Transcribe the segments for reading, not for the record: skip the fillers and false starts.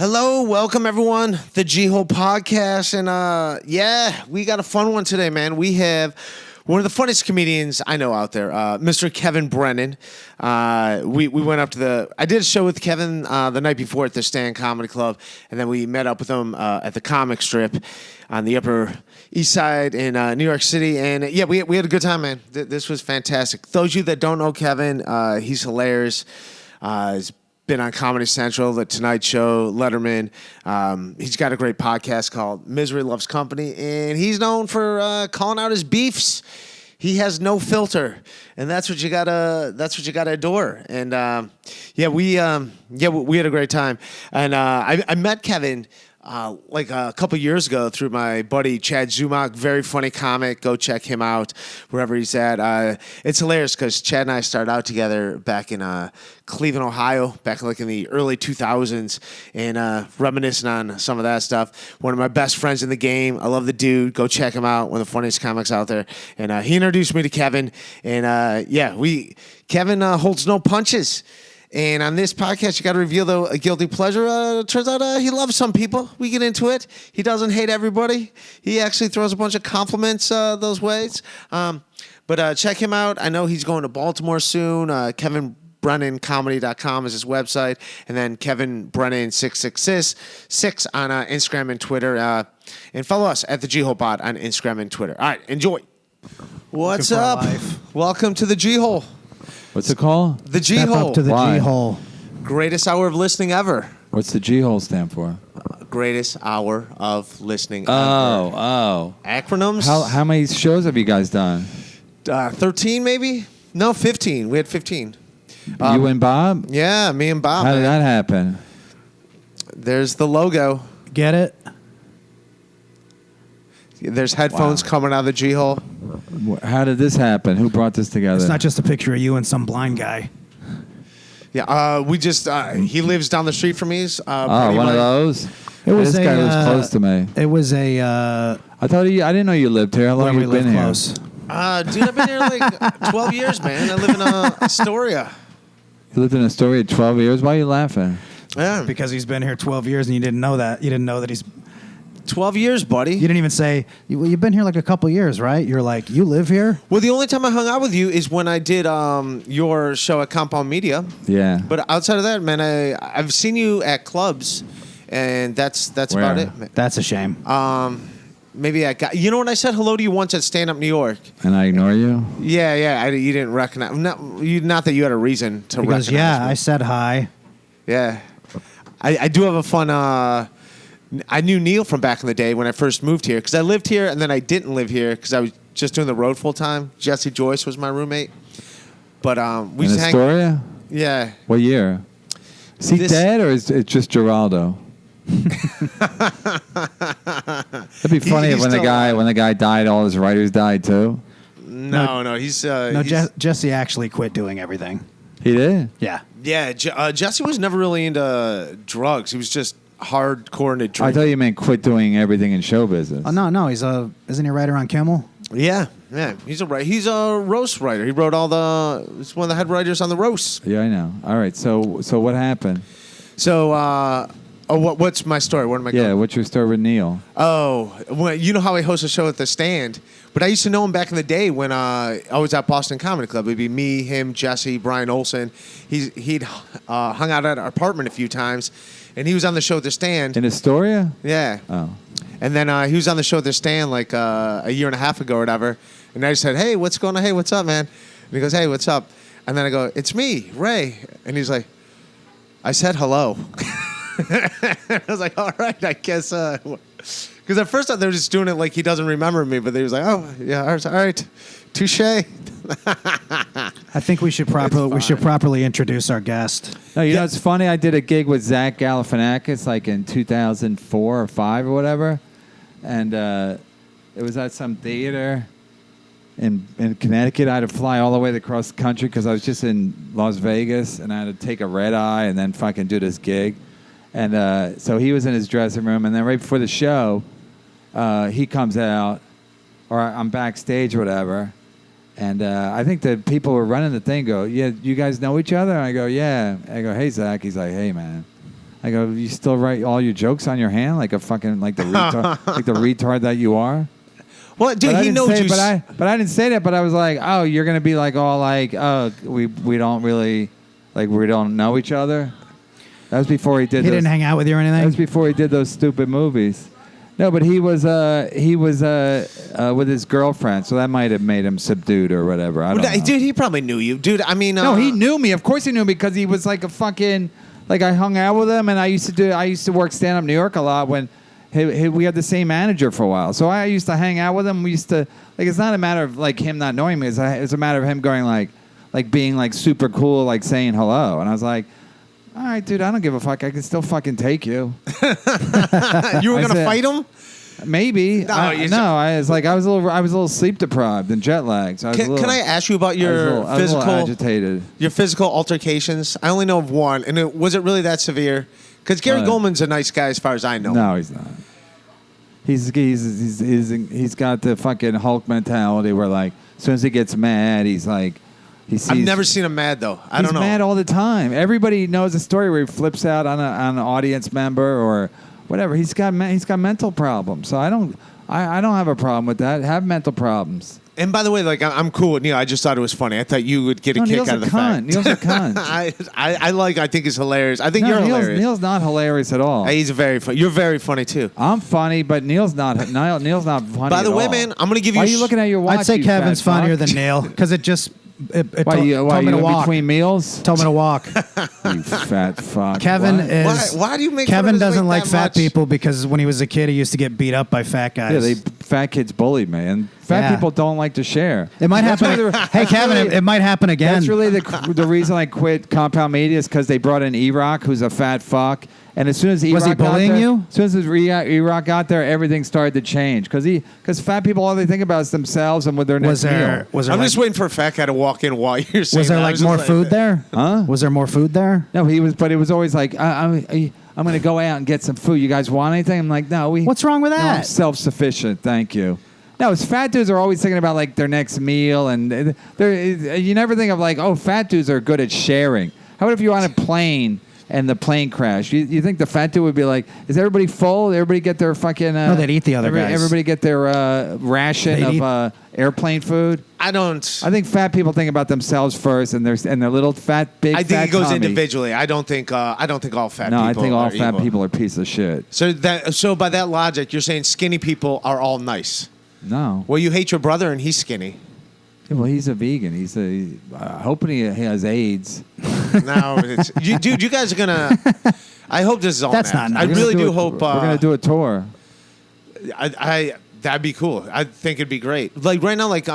Hello, welcome everyone. The G-Hole Podcast, and we got a fun one today, man. We have one of the funniest comedians I know out there, Mr. Kevin Brennan. We went up to I did a show with Kevin the night before at the Stand Comedy Club, and then we met up with him at the Comic Strip on the Upper East Side in New York City, and we had a good time, man. This was fantastic. Those of you that don't know Kevin, he's hilarious. He's been on Comedy Central, The Tonight Show, Letterman. He's got a great podcast called Misery Loves Company, and he's known for calling out his beefs. He has no filter, and that's what you gotta adore. And we had a great time. And I met Kevin like a couple years ago through my buddy Chad Zumach, very funny comic. Go check him out wherever he's at. It's hilarious because Chad and I started out together back in Cleveland, Ohio, back in the early 2000s, and reminiscing on some of that stuff. One of my best friends in the game. I love the dude. Go check him out. One of the funniest comics out there. And he introduced me to Kevin. And Kevin holds no punches. And on this podcast, you got to reveal a guilty pleasure. It turns out he loves some people. We get into it. He doesn't hate everybody. He actually throws a bunch of compliments those ways. But check him out. I know he's going to Baltimore soon. KevinBrennanComedy.com is his website. And then Kevin Brennan 666 on Instagram and Twitter. And follow us at the G-Hole Pod on Instagram and Twitter. All right, enjoy. What's up? Welcome to the G-Hole. What's it called? The G-Hole. Step up to the G-Hole. Greatest hour of listening ever. What's the G-Hole stand for? Greatest hour of listening ever. Oh. Acronyms? How many shows have you guys done? 13 maybe? No, 15. We had 15. You and Bob? Yeah, me and Bob. How did that happen? There's the logo. Get it? There's headphones coming out of the G-Hole. How did this happen? Who brought this together? It's not just a picture of you and some blind guy. Yeah, we just, he lives down the street from me. One of those? This guy was close to me. It was a... I didn't know you lived here. How long have you been here? Close. Dude, I've been here like 12 years, man. I live in Astoria. You lived in Astoria 12 years? Why are you laughing? Yeah. Because he's been here 12 years and you didn't know that. You didn't know that he's... 12 years, buddy. You didn't even say, well, you've been here like a couple years, right? You're like, you live here? Well, the only time I hung out with you is when I did your show at Compound Media. Yeah. But outside of that, man, I've seen you at clubs, and that's about it. That's a shame. Maybe I got... You know when I said hello to you once at Stand Up New York? And I ignore you? Yeah. You didn't recognize... Not that you had a reason to recognize me. I said hi. Yeah. I do have a fun... I knew Neil from back in the day when I first moved here because I lived here and then I didn't live here because I was just doing the road full time. Jesse Joyce was my roommate. But we just hang... Astoria? Yeah. What year? Is he dead or is it just Geraldo? It'd be funny when the guy died, all his writers died too. No, he's... Jesse actually quit doing everything. He did? Yeah. Yeah, Jesse was never really into drugs. He was just hardcore into drinking. I thought you meant quit doing everything in show business. Oh, no, isn't he a writer on Kimmel? Yeah, he's a roast writer. He wrote he's one of the head writers on the roast. Yeah, I know. All right, so what happened? So, what's my story? Where am I going? Yeah, what's your story with Neil? Oh, well, you know how he hosts a show at the Stand, but I used to know him back in the day when I was at Boston Comedy Club. It'd be me, him, Jesse, Brian Olsen. He'd hung out at our apartment a few times. And he was on the show at the Stand. In Astoria? Yeah. Oh. And then he was on the show at the Stand like a year and a half ago or whatever. And I just said, hey, what's going on? Hey, what's up, man? And he goes, hey, what's up? And then I go, it's me, Ray. And he's like, I said hello. I was like, all right, I guess. Because at first they were just doing it like he doesn't remember me. But he was like, oh, yeah, all right. Touche. I think we should properly introduce our guest. No, you know it's funny. I did a gig with Zach Galifianakis like in 2004 or 5 or whatever, and it was at some theater in Connecticut. I had to fly all the way across the country because I was just in Las Vegas, and I had to take a red eye and then fucking do this gig. And so he was in his dressing room, and then right before the show, he comes out, or I'm backstage or whatever. And I think the people who were running the thing go, yeah, you guys know each other? And I go, yeah. I go, hey, Zach. He's like, hey, man. I go, you still write all your jokes on your hand like a fucking like the retard, like the retard that you are. Well, dude, he knows you. But I didn't say that. But I was like, oh, you're gonna be like all like, oh, we don't really like we don't know each other. That was before he did. He didn't hang out with you or anything. That was before he did those stupid movies. No, but he was with his girlfriend, so that might have made him subdued or whatever. I don't know. Dude, he probably knew you, dude. I mean, no, he knew me. Of course, he knew me because he was like a fucking like I hung out with him, and I used to work stand up New York a lot when we had the same manager for a while. So I used to hang out with him. We used to like it's not a matter of like him not knowing me. It's a matter of him going like being like super cool, like saying hello, and I was like. All right, dude, I don't give a fuck. I can still fucking take you. You were going to fight him? Maybe. I was a little sleep deprived and jet lagged. So can I ask you about your physical agitated? Your physical altercations? I only know of one, and was it really that severe? Because Gary Goldman's a nice guy as far as I know. No, he's not. He's got the fucking Hulk mentality where like as soon as he gets mad, he's like. I've never seen him mad though. I don't know. He's mad all the time. Everybody knows a story where he flips out on an audience member or whatever. He's got mental problems. So I don't have a problem with that. Have mental problems. And by the way, like I'm cool with Neil. I just thought it was funny. I thought you would get a kick Neil's out of the fact. Neil's a cunt. I think he's hilarious. I think you're hilarious. Neil's not hilarious at all. He's very funny. You're very funny too. I'm funny, but Neil's not funny. By the way, man, I'm gonna give you. Why are you looking at your watch? I'd say Kevin's funnier than Neil because it just. Why you to walk. Between meals? Told me to walk. You fat fuck. Kevin is. Why do you make Kevin doesn't like fat much? people because when he was a kid, he used to get beat up by fat guys. Yeah, fat kids bullied me, and fat people don't like to share. It might happen. Hey, Kevin, it might happen again. That's really the reason I quit Compound Media is because they brought in E-Rock, who's a fat fuck. And as soon as was he bullying you? As soon as E-Rock got there, everything started to change because fat people all they think about is themselves and with their next meal. I'm just waiting for a fat guy to walk in while you're saying. Was there like more food there? Huh? Was there more food there? No, but it was always like I'm going to go out and get some food. You guys want anything? I'm like, no. What's wrong with that? No, I'm self-sufficient. Thank you. No, it's fat dudes are always thinking about like their next meal, and you never think of like, oh, fat dudes are good at sharing. How about if you're on a plane? And the plane crash. You think the fat dude would be like, is everybody full? Everybody get their fucking... no, they'd eat the other guys. Everybody get their ration of airplane food? I don't... I think fat people think about themselves first and their little fat, big I think fat it goes tummy. individually. I don't think all fat people are evil. No, I think all fat people are pieces of shit. So by that logic, you're saying skinny people are all nice? No. Well, you hate your brother and he's skinny. Yeah, well, he's a vegan. He's hoping he has AIDS. No, dude, you guys are gonna. I hope this is all. That's not nice. I really do hope. We're gonna do a tour. That'd be cool. I think it'd be great. Like right now, like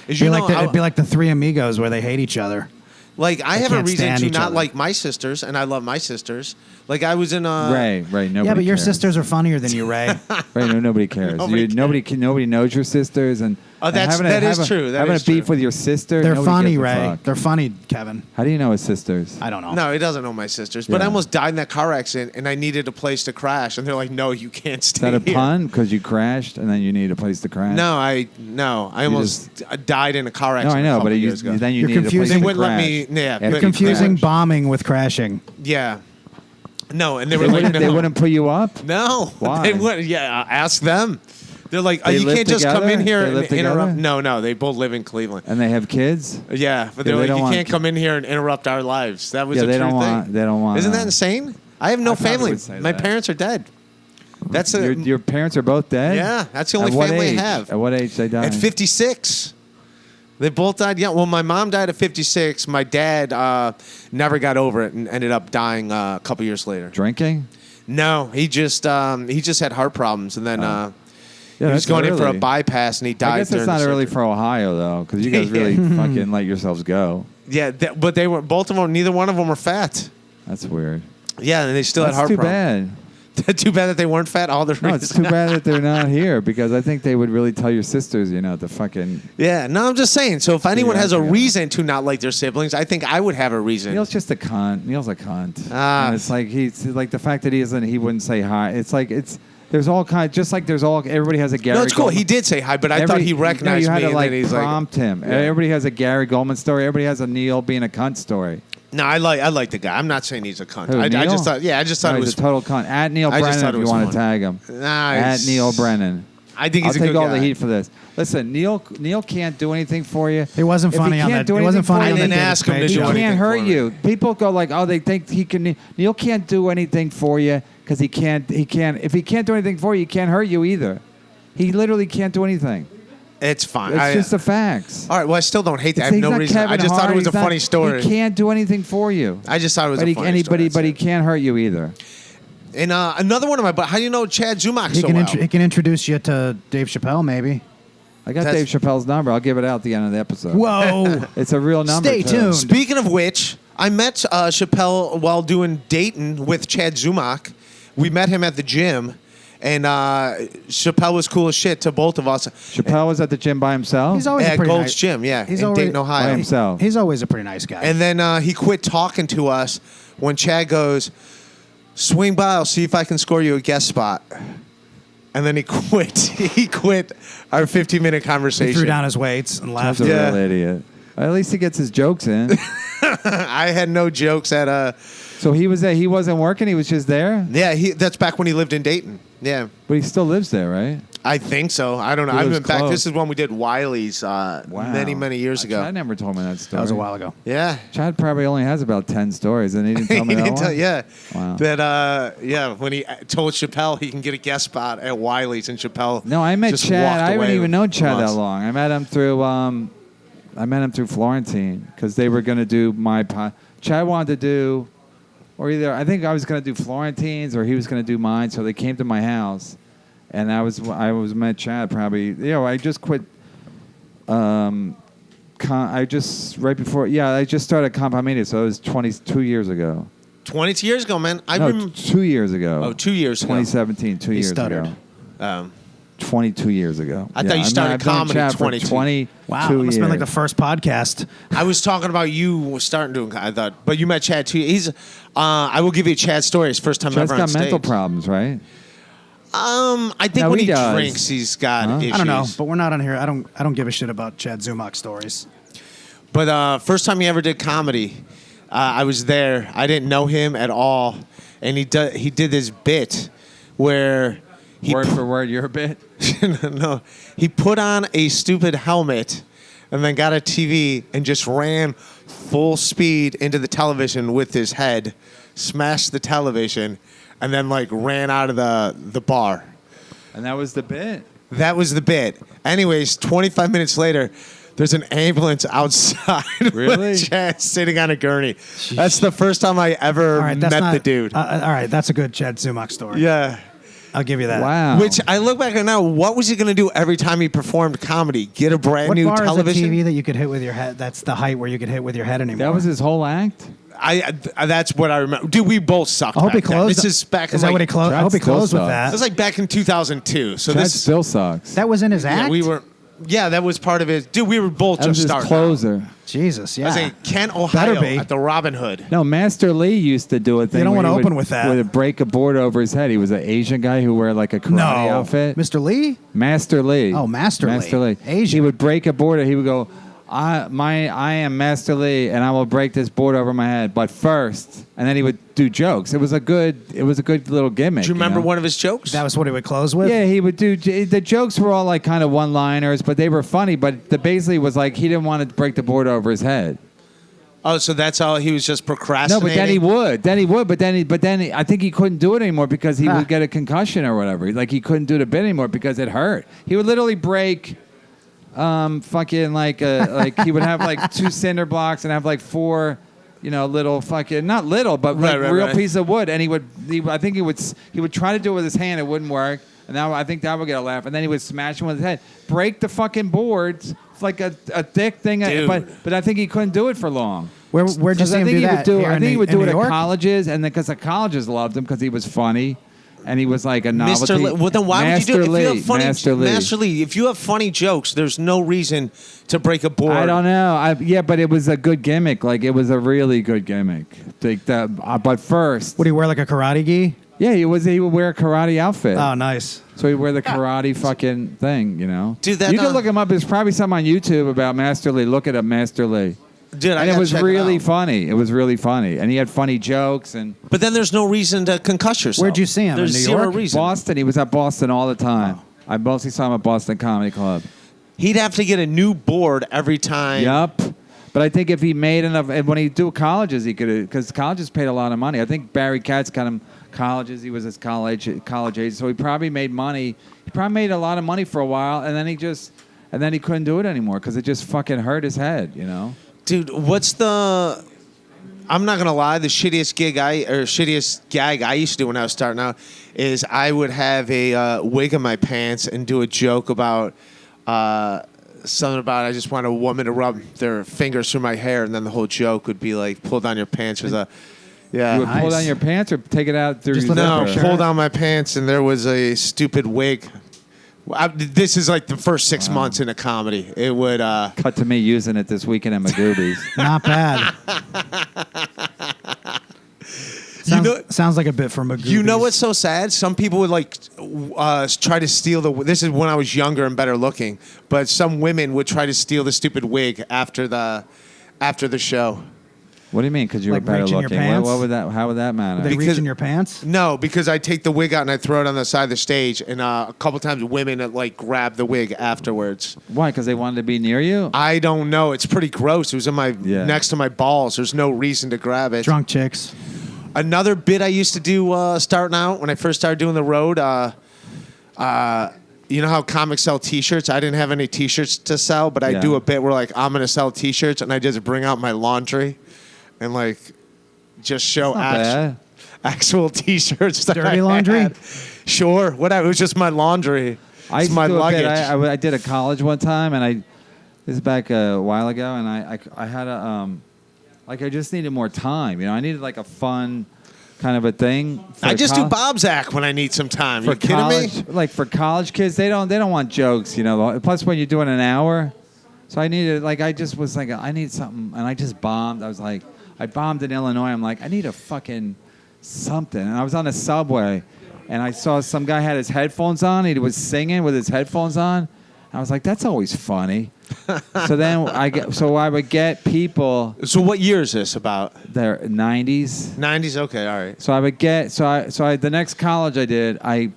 it'd be like the Three Amigos where they hate each other. Like I have a reason to not other. like my sisters, and I love my sisters. Like I was in Ray. Nobody yeah, but your cares. sisters are funnier than you, Ray. Ray, no, nobody cares. Nobody knows your sisters, and that is true. Having a beef with your sister. They're funny, Ray. They're funny, Kevin. How do you know his sisters? I don't know. No, he doesn't know my sisters. But I almost died in that car accident, and I needed a place to crash, and they're like, "No, you can't stay." Is that a here. pun? Because you crashed, and then you need a place to crash. No, I almost died in a car accident. No, I know, but then you need a place to crash. They wouldn't let me. Yeah, you're confusing bombing with crashing. Yeah. No, and they They wouldn't put you up? No. Why? They wouldn't. Yeah, ask them. They're like, They you live can't just come together? in here They and live interrupt. together? No, they both live in Cleveland. And they have kids? Yeah, but they're They like, don't you want can't come in here and interrupt our lives. That was Yeah, a they true don't thing. want. They don't want. Isn't that insane? I have no I probably family. would say My that. parents are dead. That's Your parents are both dead? Yeah, that's the only At what family age? I have. At what age they died? At 56. They both died young. Well, my mom died at 56. My dad never got over it and ended up dying a couple years later. Drinking? No, he just had heart problems, and then he was that's going in for a early. bypass, and he died. I guess it's not early for Ohio though, because you guys really fucking let yourselves go. Yeah, but they were both of them. Neither one of them were fat. That's weird. Yeah, and they still had heart too problems. bad. Too bad that they weren't fat. All the No, it's too bad that they're not here because I think they would really tell your sisters, the fucking. Yeah, no, I'm just saying. So if anyone has a together. reason to not like their siblings, I think I would have a reason. Neil's just a cunt. Neil's a cunt. Ah. And it's like he's like the fact that he wouldn't say hi. It's like there's all kind. Just like everybody has a Gary. No, it's cool. Goldman. He did say hi, but I thought he recognized you had me. to like and then he's prompt him. Yeah. Everybody has a Gary Goldman story. Everybody has a Neil being a cunt story. No, I like the guy. I'm not saying he's a cunt. Who, I Neil? just thought, yeah, I just thought No, it he's was a total cunt. At Neil I just Brennan thought if it you was want to funny. tag him. Nah, At Neil Brennan. I think he's I'll a take good all guy. the heat for this. Listen, Neil can't do anything for you. It wasn't If he funny on can't that. do It wasn't anything funny for on you, that. I didn't David ask him to Spade do he show. anything. can't hurt for me. you. People go like, oh, they think he can. Neil can't do anything for you because he can't. If he can't do anything for you, he can't hurt you either. He literally can't do anything. It's fine. It's just the facts. all right. Well, I still don't hate that. I have He's no not reason. Kevin I just thought it Hart. was a He's not- funny story. He can't do anything for you. I just thought it was But a he, funny story. but he can't hurt you either. And another one of my. But how do you know Chad Zumock He so can well? he can introduce you to Dave Chappelle, maybe. I got That's- Dave Chappelle's number. I'll give it out at the end of the episode. Whoa! It's a real number. Stay too. tuned. Speaking of which, I met Chappelle while doing Dayton with Chad Zumock. We met him at the gym, and Chappelle was cool as shit to both of us. Chappelle was at the gym by himself. He's always a At pretty Gold's nice, Gym, yeah, He's in always- Dayton, Ohio. By himself. He's always a pretty nice guy. And then he quit talking to us when Chad goes, swing by, I'll see if I can score you a guest spot. And then he quit. He quit our 15-minute conversation. he threw down his weights and left. That's a Yeah. real idiot. At least he gets his jokes in. I had no jokes at So he was there. He wasn't working. He was just there. yeah, that's back when he lived in Dayton. Yeah. But he still lives there, right? I think so. I don't know. He I've lives been back. close. This is when we did Wiley's many years ago. Chad never told me that story. That was a while ago. Yeah. Chad probably only has about 10 stories, and he didn't tell me He that didn't one. tell- yeah. Wow. That when he told Chappelle he can get a guest spot at Wiley's, and Chappelle No, I met just Chad. walked I away haven't even known from Chad us. that long. I met him through Florentine because they were going to do my Chad wanted to do, or either I think I was going to do Florentine's or he was going to do mine. So they came to my house, and I was met Chad probably. I just quit. I just right before. Yeah, I just started Compound Media, so it was 22 years ago. 22 years ago, man. I No, remember. 2 years ago. Oh, 2 years ago. 2017. 2 He years stuttered. ago. 22 years ago. I thought you started I've known comedy Chad for 22. 22 Wow, it must have been like the years. first podcast. I was talking about you starting doing. I thought, but you met Chad too. He's. I will give you a Chad story. His first time Chad's ever on got stage. mental problems, right? I think No, when he he does. drinks, he's got Huh? issues. I don't know, but we're not on here. I don't give a shit about Chad Zumock stories. But first time he ever did comedy, I was there. I didn't know him at all, and he did this bit where he Word for word, your bit. no, he put on a stupid helmet, and then got a TV and just ran full speed into the television with his head, smashed the television, and then like ran out of the bar. And that was the bit. That was the bit. Anyways, 25 minutes later, there's an ambulance outside Really? with Chad sitting on a gurney. That's the first time I ever All right, that's met not the dude. all right, that's a good Chad Zumock story. Yeah. I'll give you that. Wow. Which I look back at now, what was he going to do every time he performed comedy? Get a brand What new bar television? is a TV that you could hit with your head? That's the height where you could hit with your head anymore. That was his whole act? That's what I remember. Dude, we both sucked. I hope he back then. closed. This is back in Is that like, what he closed? I Chad hope he still closed with sucks. that. This was like back in 2002. So Chad this still sucks. That was in his act. yeah, we were. Yeah, that was part of it. Dude, we were both That was just his starting. closer. Jesus, I was yeah. in Kent, Ohio, Better be. at the Robin Hood. No, Master Lee used to do a thing. don't where wanna he would- open with that. Would break a board over his head. He was an Asian guy who wore like a karate No, outfit. Mr. Lee. Master Lee. Oh, Master Lee. Asian. He would break a board. He would go, I am Master Lee, and I will break this board over my head. But first, and then he would do jokes. It was a good little gimmick. Do you remember know? one of his jokes? That was what he would close with. Yeah, he would do. The jokes were all like kind of one-liners, but they were funny. But the basically was like he didn't want to break the board over his head. Oh, so that's all he was just No, procrastinating? but then he would. But then I think he couldn't do it anymore because he Huh. would get a concussion or whatever. Like he couldn't do the bit anymore because it hurt. He would literally break, fucking like he would have like 2 cinder blocks and have like 4, little fucking not little but like Right, real right. piece of wood. And he would try to do it with his hand. It wouldn't work. And now I think that would get a laugh. And then he would smash him with his head, break the fucking boards. It's like a thick thing. Dude. But I think he couldn't do it for long. Where'd you 'Cause see I him think do he that? would do. Here I in think he New- would in do it New at York? colleges, and because the colleges loved him because he was funny, and he was like a novelty. Mr. Lee. Well, then why would you do it? If you have funny, Master Lee. Master Lee, if you have funny jokes, there's no reason to break a board. I don't know. Yeah, but it was a good gimmick. Like it was a really good gimmick. Like that. But first, Would he wear like a karate gi? yeah, he would wear a karate outfit. Oh, nice. So he'd wear the karate fucking thing, Dude, that you can look him up. There's probably some on YouTube about Master Lee. Look it up, Master Lee. Dude, I and it gotta was check it really out. funny. It was really funny, and he had funny jokes. And But then there's no reason to concuss yourself. Where'd you see him? There's In New zero York? reason. Boston, he was at Boston all the time. I mostly saw him at Boston Comedy Club. He'd have to get a new board every time. Yup. But I think if he made enough, and when he do colleges, he could, because colleges paid a lot of money. I think Barry Katz got him colleges. He was his college age, so he probably made money. He probably made a lot of money for a while, and then he couldn't do it anymore because it just fucking hurt his head, you know. Dude, what's the... I'm not gonna lie. The shittiest gag I used to do when I was starting out is I would have a wig in my pants and do a joke about something about I just want a woman to rub their fingers through my hair, and then the whole joke would be like, pull down your pants. Was a yeah. You would pull Nice. down your pants or take it out through Just your let it No, Sure. zipper? pull down my pants, and there was a stupid wig. This is like the first 6 months in a comedy. It would. Cut to me using it this weekend at Magoobies. Not bad. Sounds like a bit from a You know what's so sad? Some people would like try to steal the. This is when I was younger and better looking, but some women would try to steal the stupid wig after the show. What do you mean? Because you were Like better reaching your looking. pants? What would that? How would that matter? They Because- reach in your pants? No, because I take the wig out and I throw it on the side of the stage, and a couple times women like grab the wig afterwards. Why? Because they wanted to be near you? I don't know. It's pretty gross. It was in my Yeah. next to my balls. There's no reason to grab it. Drunk chicks. Another bit I used to do starting out when I first started doing the road. You know how comics sell T-shirts? I didn't have any T-shirts to sell, but I Yeah. do a bit where like I'm gonna sell T-shirts, and I just bring out my laundry, and like just show Not bad. actual T-shirts. That Dirty I laundry? had. Sure, whatever. It was just my laundry. I It's used my to do a luggage. bit. I did a college one time, and this is back a while ago, and I had a like I just needed more time. You know, I needed like a fun kind of a thing. I just do Bob's act when I need some time. For You kidding college, me? like for college kids, they don't want jokes. You know, plus when you're doing an hour, so I needed I just was like I need something, and I just bombed. I was like I bombed in Illinois. I'm like I need a fucking something, and I was on a subway. And I saw some guy had his headphones on. He was singing with his headphones on. I was like, "That's always funny." So then I would get people So what year is this about? their 90s. 90s. Okay, all right. So I would get the next college I did. I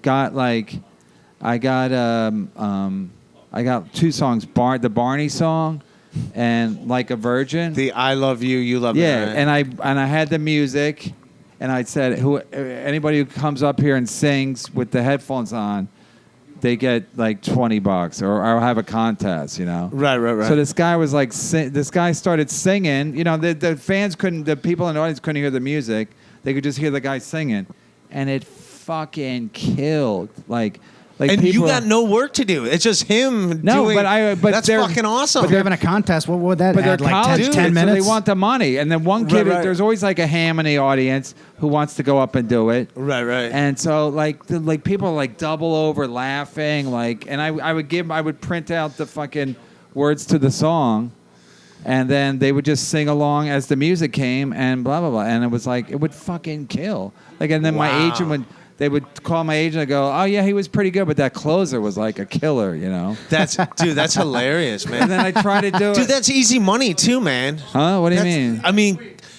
got two songs: the Barney song, and Like a Virgin. The I love you, you love me. Yeah, right? and I had the music, and I said, anybody who comes up here and sings with the headphones on, they get like $20, or I'll have a contest, you know. Right. So this guy was like, this guy started singing. You know, the fans couldn't, the people in the audience couldn't hear the music. They could just hear the guy singing, and it fucking killed. And people, you got no work to do. It's just him No, doing. but that's they're- fucking awesome. If you're having a contest, what would that But they're add? Like college 10, kids, 10 so minutes? they want the money. And then one kid, Right. there's always like a ham in the audience who wants to go up and do it. right. And so like people are like double over laughing, and I would print out the fucking words to the song, and then they would just sing along as the music came, and blah blah blah, and it was like it would fucking kill. And then my Wow. agent they would call my agent and go, "Oh yeah, he was pretty good, but that closer was like a killer," you know. That's hilarious, man. And then I try to do Dude, it. that's easy money too, man. Huh? What do you That's- mean? I mean,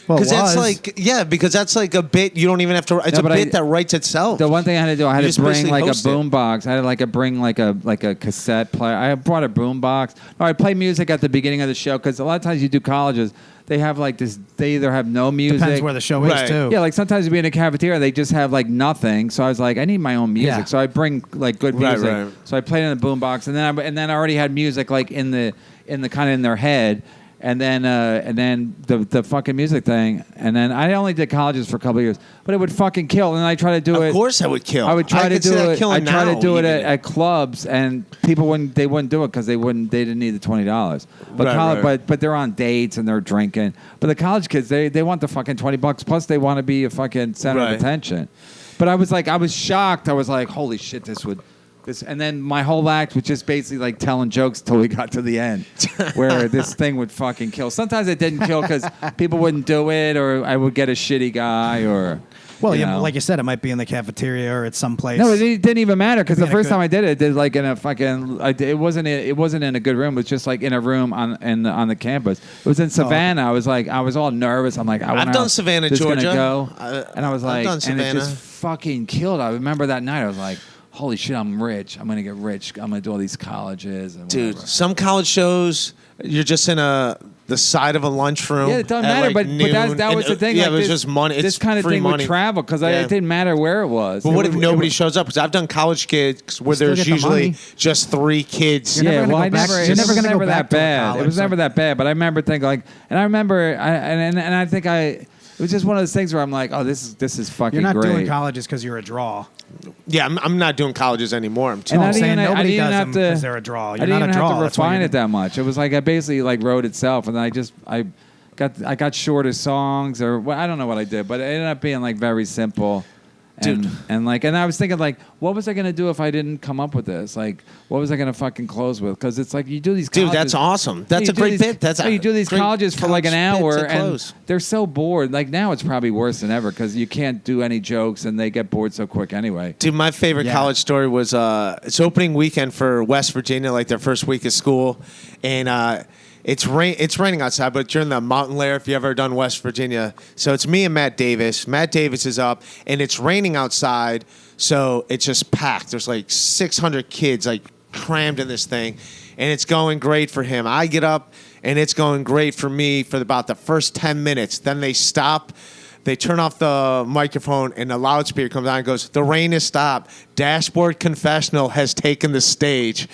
Well, it because that's was. because that's like a bit. You don't even have to. It's No, a but bit that writes itself. The one thing I had to do, I had You to just bring basically like a host it. boom box. I had to bring like a cassette player. I brought a boom box. No, I play music at the beginning of the show because a lot of times you do colleges, they have like this. They either have no music. Depends where the show Right. is, too. Yeah, like sometimes you be in a cafeteria, they just have like nothing. So I was like, I need my own music. Yeah. So I bring like good Right, music. right. So I played in the boom box, and then I already had music like in the kind of in their head. And then the fucking music thing, and then I only did colleges for a couple of years, but it would fucking kill. And I try to do it. Of course, I would kill. I would try to could see do that it. killing I try to now, do it even. at clubs, and people wouldn't do it because they didn't need the $20. But Right. but they're on dates and they're drinking. But the college kids, they want the fucking $20 plus they want to be a fucking center Right. of attention. But I was shocked. I was like, holy shit, and then my whole act was just basically like telling jokes till we got to the end, where this thing would fucking kill. Sometimes it didn't kill because people wouldn't do it, or I would get a shitty guy, or Well, you know? like you said, it might be in the cafeteria or at some place. No, it didn't even matter because the Being a first good- time I did it like in a fucking. It wasn't in a good room. It was just like in a room on the campus. It was in Savannah. I was all nervous. I'm like, I've done Savannah, Georgia. Go. And I was I've like, done and Savannah. it just fucking killed. I remember that night. I was like, holy shit, I'm rich. I'm gonna get rich. I'm gonna do all these colleges and Dude, whatever. some college shows, you're just in the side of a lunchroom. Yeah, it doesn't at, matter, like, but noon, that was the thing. Yeah, like it was this, just money. It's this kind of free thing money. would travel because it didn't matter where it was. But what if It nobody shows up? Because I've done college gigs where still there's get the usually money. just 3 kids. You're never Yeah, gonna well, go I back- never. you're It never was gonna go never back that to a bad. It college, was never like- that bad. But I remember thinking like, and I remember, and I think it was just one of those things where I'm like, oh, this is fucking You're not great. doing colleges because you're a draw. Yeah, I'm not doing colleges anymore. I'm too And I'm I didn't saying even- I nobody didn't even does have them to- 'cause they're a draw. I You're didn't not even a draw. have to That's why refine you're it that much. It was like I basically like wrote itself, and I got shorter songs, or well, I don't know what I did, but it ended up being like very simple. Dude. And I was thinking like, what was I gonna do if I didn't come up with this? Like, what was I gonna fucking close with? Because it's like you do these. Dude, colleges, that's awesome. That's you a do great these- bit. That's you do these great colleges for like an college bit hour, to and close. they're so bored. Like now, it's probably worse than ever because you can't do any jokes, and they get bored so quick anyway. Dude, my favorite Yeah. college story was it's opening weekend for West Virginia, like their first week of school, and it's raining outside, but you're in the mountain layer if you ever done West Virginia. So it's me and Matt Davis. Matt Davis is up, and it's raining outside, so it's just packed. There's like 600 kids like crammed in this thing, and it's going great for him. I get up, and it's going great for me for about the first 10 minutes. Then they stop. They turn off the microphone and the loudspeaker comes on and goes, "The rain has stopped. Dashboard Confessional has taken the stage."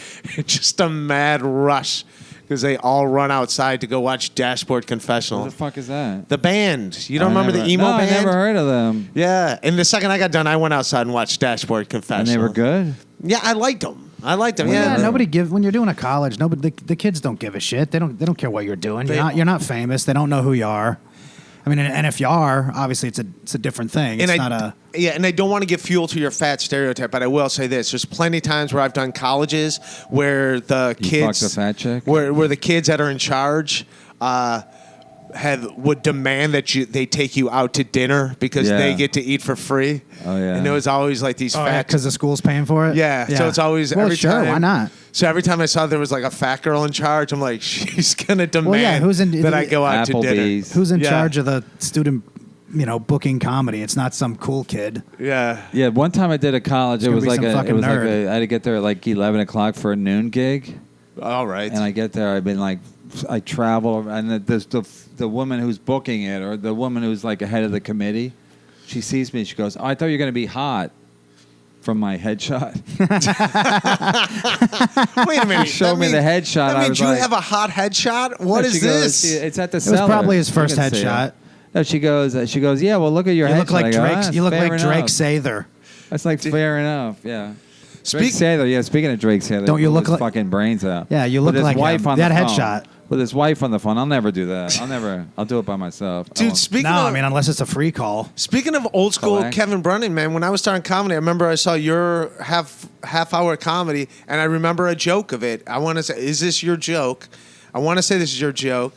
Just a mad rush because they all run outside to go watch Dashboard Confessional. What the fuck is that? The band. You don't remember the emo no, band? I never heard of them. Yeah. And the second I got done, I went outside and watched Dashboard Confessional. And they were good. Yeah, I liked them. Yeah, Yeah. nobody when you're doing a college, the kids don't give a shit. They don't care what you're doing. They- You're not famous. They don't know who you are. I mean, and if you are, obviously it's a different thing. It's not a Yeah, and I don't want to give fuel to your fat stereotype, but I will say this: there's plenty of times where I've done colleges where the You kids, fucked a fat chick? where the kids that are in charge, would demand that they take you out to dinner because Yeah. they get to eat for free. Oh, yeah. and it was always like these fat. because the school's paying for it. Yeah, so it's always well, every sure, time. why not? So every time I saw there was like a fat girl in charge, I'm like, she's gonna demand who's in- that I go out to dinner. Applebee's. Who's in Yeah. charge of the student, booking comedy? It's not some cool kid. Yeah. Yeah, one time I did a college. It gonna was be like some fucking nerd. I had to get there at like 11 o'clock for a noon gig, All right. and I get there. I've been like, I travel, and the woman who's booking it, or the woman who's like ahead of the committee, she sees me. She goes, "Oh, I thought you were gonna be hot." From my headshot. Wait a minute. Showed me the headshot. That I means was you like- have a hot headshot? What She is goes, this? It's at the It was cellar. probably his You first can see it. headshot. No, she goes, yeah, well, look at your You headshot. look like I go, Drake. "Ah, You look fair like Drake enough." Sather. That's like fair enough, yeah. Speak- Drake Sather, yeah. Speaking of Drake Sather, Don't you blew look his like- fucking brains out? Yeah, you With look his like wife him. on the That phone. headshot. With his wife on the phone. I'll never do that. I'll do it by myself. Dude, speaking No, of I mean unless it's a free call. speaking of old school Collect. Kevin Brennan, man, when I was starting comedy, I remember I saw your half hour comedy, and I remember a joke of it. I want to say, is this your joke? I want to say this is your joke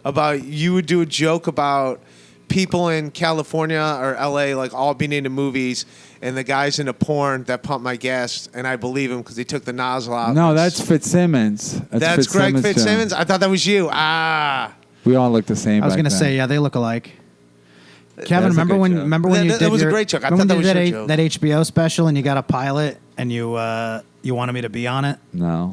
about you would do a joke about people in California or LA like all being into movies, and the guys into porn that pump my gas, and I believe him because he took the nozzle out. No, that's Fitzsimmons. That's Greg Fitzsimmons' Fitzsimmons. joke. I thought that was you. Ah. We all look the same. I was going to say, yeah, they look alike. Kevin, That's a remember good when? joke. Remember when you That did was a your- great joke. I remember thought when that you was did your joke. that HBO special and you got a pilot and you wanted me to be on it. No.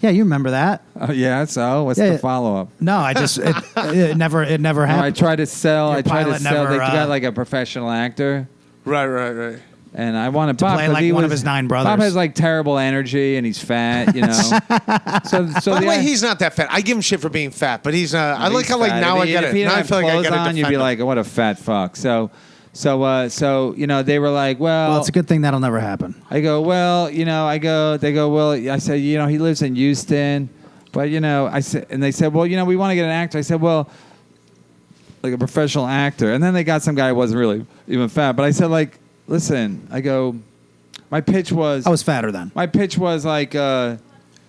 Yeah, you remember that? Oh, yeah. So what's Yeah, the follow up? No, I just it never No, I happened. tried to sell. Your I tried to pilot sell. never, They got like a professional actor. Right. And I wanted Bob play 'cause like he one of was- his 9 brothers. Bob has like terrible energy and he's fat, you know. so By the way, he's not that fat. I give him shit for being fat, but he's. I like how like fat. now If I he- get if it. he Now didn't I have feel like I clothes got to on, defend you'd be him. like, what a fat fuck. So you know, they were like, well, Well, it's a good thing that'll never happen. I go, well, you know, they go, well, I said, you know, he lives in Houston, but you know, I said, and they said, well, you know, we want to get an actor. I said, well, like a professional actor, and then they got some guy who wasn't really even fat, but I said, like, listen, I go, my pitch was, I was fatter then. my pitch was like,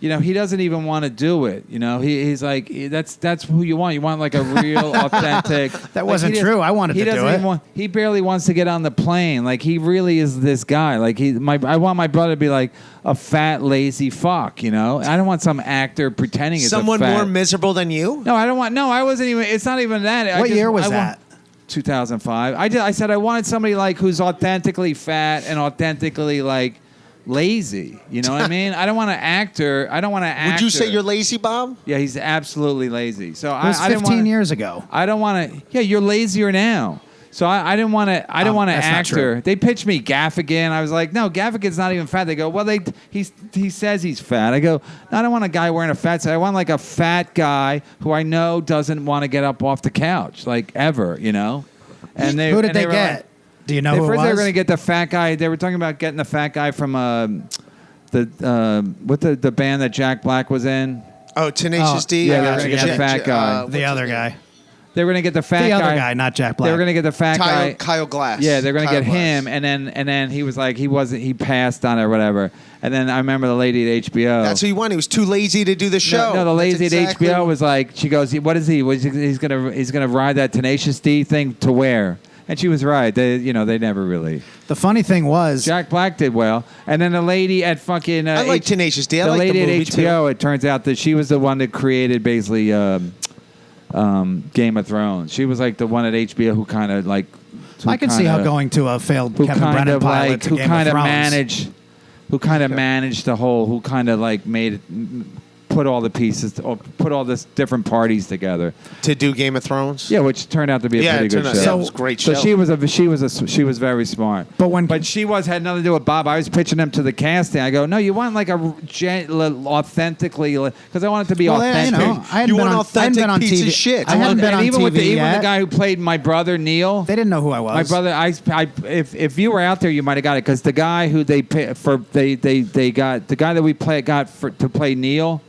you know, he doesn't even want to do it. You know, he's like, that's who you want. You want like a real, authentic. That wasn't true. I wanted to do it. He barely wants to get on the plane. Like, he really is this guy. Like, I want my brother to be like a fat, lazy fuck, you know? I don't want some actor pretending it's someone more miserable than you. No, I don't want. No, I wasn't even. It's not even that. What year was that? 2005. I said I wanted somebody like who's authentically fat and authentically like lazy. You know what I mean? I don't want an actor. I don't want an actor. Would you say you're lazy, Bob? Yeah, he's absolutely lazy. So it was 15 years ago. I don't want to. Yeah, you're lazier now. So I didn't want to. I didn't want an actor. They pitched me Gaffigan. I was like, no, Gaffigan's not even fat. They go, well, he says he's fat. I go, no, I don't want a guy wearing a fat suit. I want like a fat guy who I know doesn't want to get up off the couch like ever, you know. And who did they get? Like, do you know who it was? First, they were going to get the fat guy. They were talking about getting the fat guy from the band that Jack Black was in. Oh, Tenacious D. Yeah, they were going to get the fat guy. The other guy. They were going to get the fat guy. The other guy, not Jack Black. They were going to get the fat guy. Kyle Glass. Yeah, they're going to get Glass. him, and then he was like, he passed on it or whatever. And then I remember the lady at HBO. That's who you wanted. He was too lazy to do the show. No, the lady at HBO was like, she goes, what is he? He's gonna ride that Tenacious D thing to where? And she was right. They never really. The funny thing was, Jack Black did well, and then the lady at fucking I like Tenacious D. I the like lady the movie at HBO. Too. It turns out that she was the one that created basically Game of Thrones. She was like the one at HBO who kind of like. I can see how going to a failed Kevin Brennan pilot to Game of Thrones. Who kind of managed the whole? Who kind of like made it. Put all the pieces, or put all this different parties together to do Game of Thrones. Yeah, which turned out to be a pretty good show. Yeah, it was a great show. So she was very smart. But she had nothing to do with Bob. I was pitching him to the casting. I go, no, you want like a authentically, because I want it to be authentic. You want authentic piece of shit. I hadn't been on TV yet. Even the guy who played my brother Neil, they didn't know who I was. My brother, if you were out there, you might have got it because the guy who they got the guy that we got to play Neil.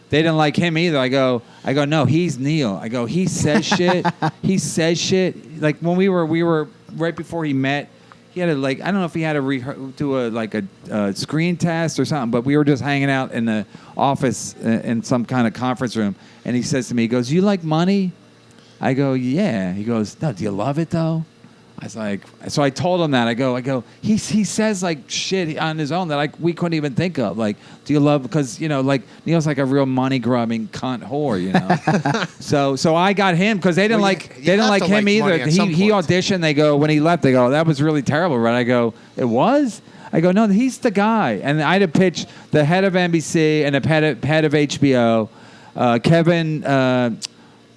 They didn't like him either. I go, no, he's Neil. I go, he says shit. He says shit. Like when we were right before he met, he had to I don't know if he had to do a screen test or something, but we were just hanging out in the office in some kind of conference room. And he says to me, he goes, you like money? I go, yeah. He goes, no, do you love it though? I was like, so I told him that. I go. He says like shit on his own that we couldn't even think of. Like, do you love? Because like Neil's like a real money grubbing cunt whore, you know. so I got him because they didn't like him either. He auditioned. They go when he left. They go, that was really terrible, right? I go, it was. I go, no, he's the guy. And I had to pitch the head of NBC and the head of HBO, Kevin.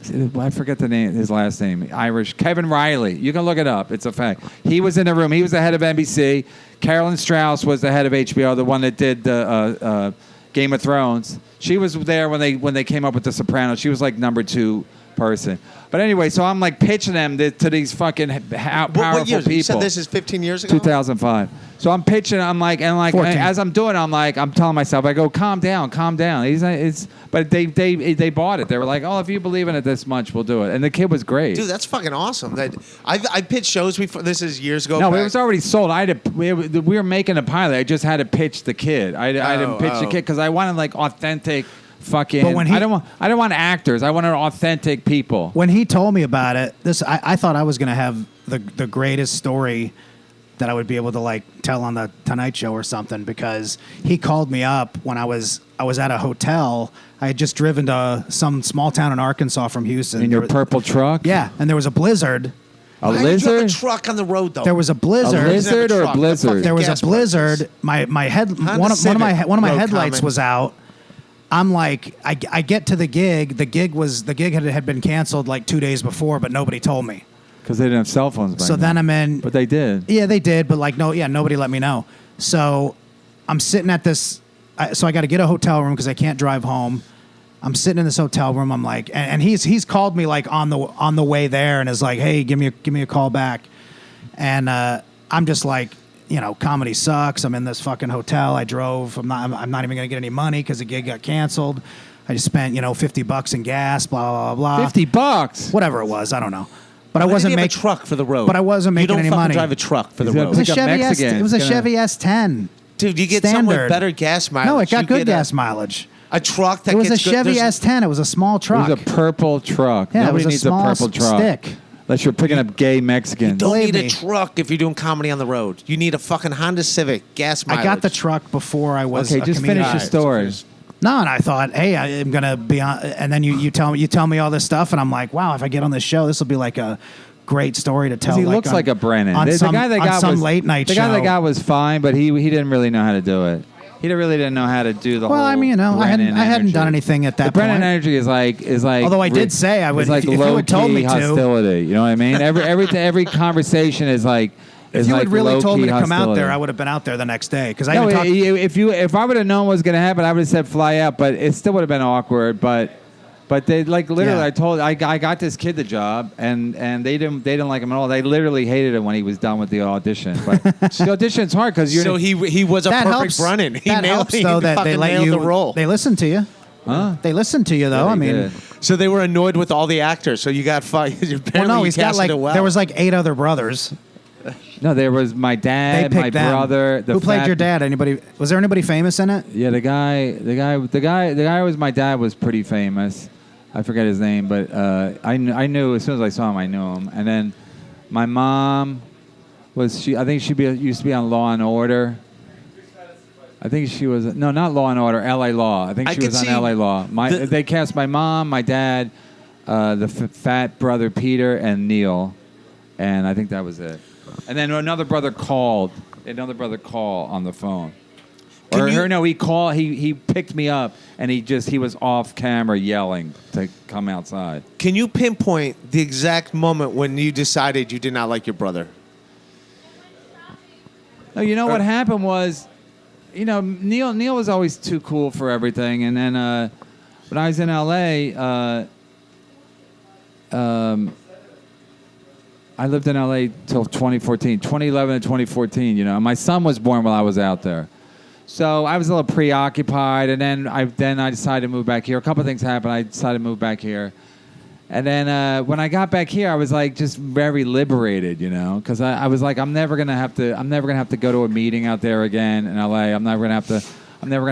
I forget the name, his last name, Irish, Kevin Riley. You can look it up. It's a fact. He was in the room. He was the head of NBC. Carolyn Strauss was the head of HBO, the one that did the Game of Thrones. She was there when they came up with The Sopranos. She was like number 2 person. But anyway, so I'm like pitching them to these fucking powerful what years? people. You said this is 15 years ago? 2005. So I'm pitching. I'm like, as I'm doing, I'm telling myself, I go, calm down. But they bought it. They were like, oh, if you believe in it this much, we'll do it. And the kid was great. Dude, that's fucking awesome. I pitched shows before. This is years ago. No, it was already sold. We were making a pilot. I just had to pitch the kid. I didn't pitch the kid because I wanted like authentic. Fucking, but I don't want actors. I wanted authentic people. When he told me about it, I thought I was going to have the greatest story that I would be able to like tell on the Tonight Show or something, because he called me up when I was at a hotel. I had just driven to some small town in Arkansas from Houston. In your purple truck? Yeah, and there was a blizzard. A lizard? You have a truck on the road though. There was a blizzard. A lizard or a blizzard? There was a blizzard. One of my headlights was out. I'm like, I get to the gig. The gig had been canceled like 2 days before, but nobody told me. Because they didn't have cell phones back then. Then I'm in. But they did. Yeah, they did. But nobody let me know. So I'm sitting at this. So I got to get a hotel room because I can't drive home. I'm sitting in this hotel room. I'm like, and he's called me like on the way there and is like, hey, give me a call back. And I'm just like, comedy sucks. I'm in this fucking hotel. I drove. I'm not even going to get any money because the gig got canceled. I just spent, $50 in gas, blah, blah, blah. $50? Whatever it was. I don't know. But I wasn't making a truck for the road. But I wasn't making any money. You don't fucking drive a truck for the road. It was a Chevy S10. Dude, you get somewhat better gas mileage. No, it got good gas mileage. A truck that It was a gets good- Chevy there's- S10. It was a small truck. It was a purple truck. Yeah, it Nobody was a needs a small purple truck. stick. Unless you're picking up gay Mexicans. Don't Believe need me. a truck if you're doing comedy on the road. You need a fucking Honda Civic gas mileage. I got the truck before I was. Okay, a just comedian. finish your story. No, and I thought, hey, I'm gonna be on. And then you tell me all this stuff, and I'm like, wow, if I get on this show, this will be like a great story to tell. He looks like a Brennan. On The some, guy that on got some was, late night the show. guy that got was fine, but he didn't really know how to do it. He really didn't know how to do the whole. Well, I mean, I Brennan hadn't done energy. anything at that The Brennan point. energy is like. Although I did say I would- It's like if you low had told me key to. hostility. You know what I mean? Every conversation is like. If is you like had really told me to low-key come out hostility. there, I would have been out there the next day because I No, even talked. if I would have known what was going to happen, I would have said fly out. But it still would have been awkward. But they like literally. Yeah. I got this kid the job, and they didn't like him at all. They literally hated him when he was done with the audition. But the audition's hard because you're. So he was a that perfect helps. Brennan. He that nailed, helps he though that they fucking let nailed you. the role. They listen to you. Huh? They listen to you though. Yeah, I they mean, did. So they were annoyed with all the actors. So you got fired. well, no, he's got casted like it well. there was like 8 other brothers. No, there was my They dad, picked my them. brother. Who played your dad? Anybody? Was there anybody famous in it? Yeah, the guy who was my dad was pretty famous. I forget his name, but I knew as soon as I saw him, I knew him. And then my mom I think she used to be on Law and Order. I think she was not Law and Order, L.A. Law. I think I she could was on see L.A. Law. They cast my mom, my dad, the fat brother Peter, and Neil, and I think that was it. And then another brother called on the phone. He picked me up and he was off camera yelling to come outside. Can you pinpoint the exact moment when you decided you did not like your brother? No, you know what happened was, Neil was always too cool for everything. And then when I was in L.A., I lived in L.A. till 2011 to 2014, and my son was born while I was out there. So I was a little preoccupied, and then I decided to move back here. A couple of things happened. I decided to move back here. And then when I got back here, I was like just very liberated, because I was like, I'm never gonna have to go to a meeting out there again in LA. I'm never gonna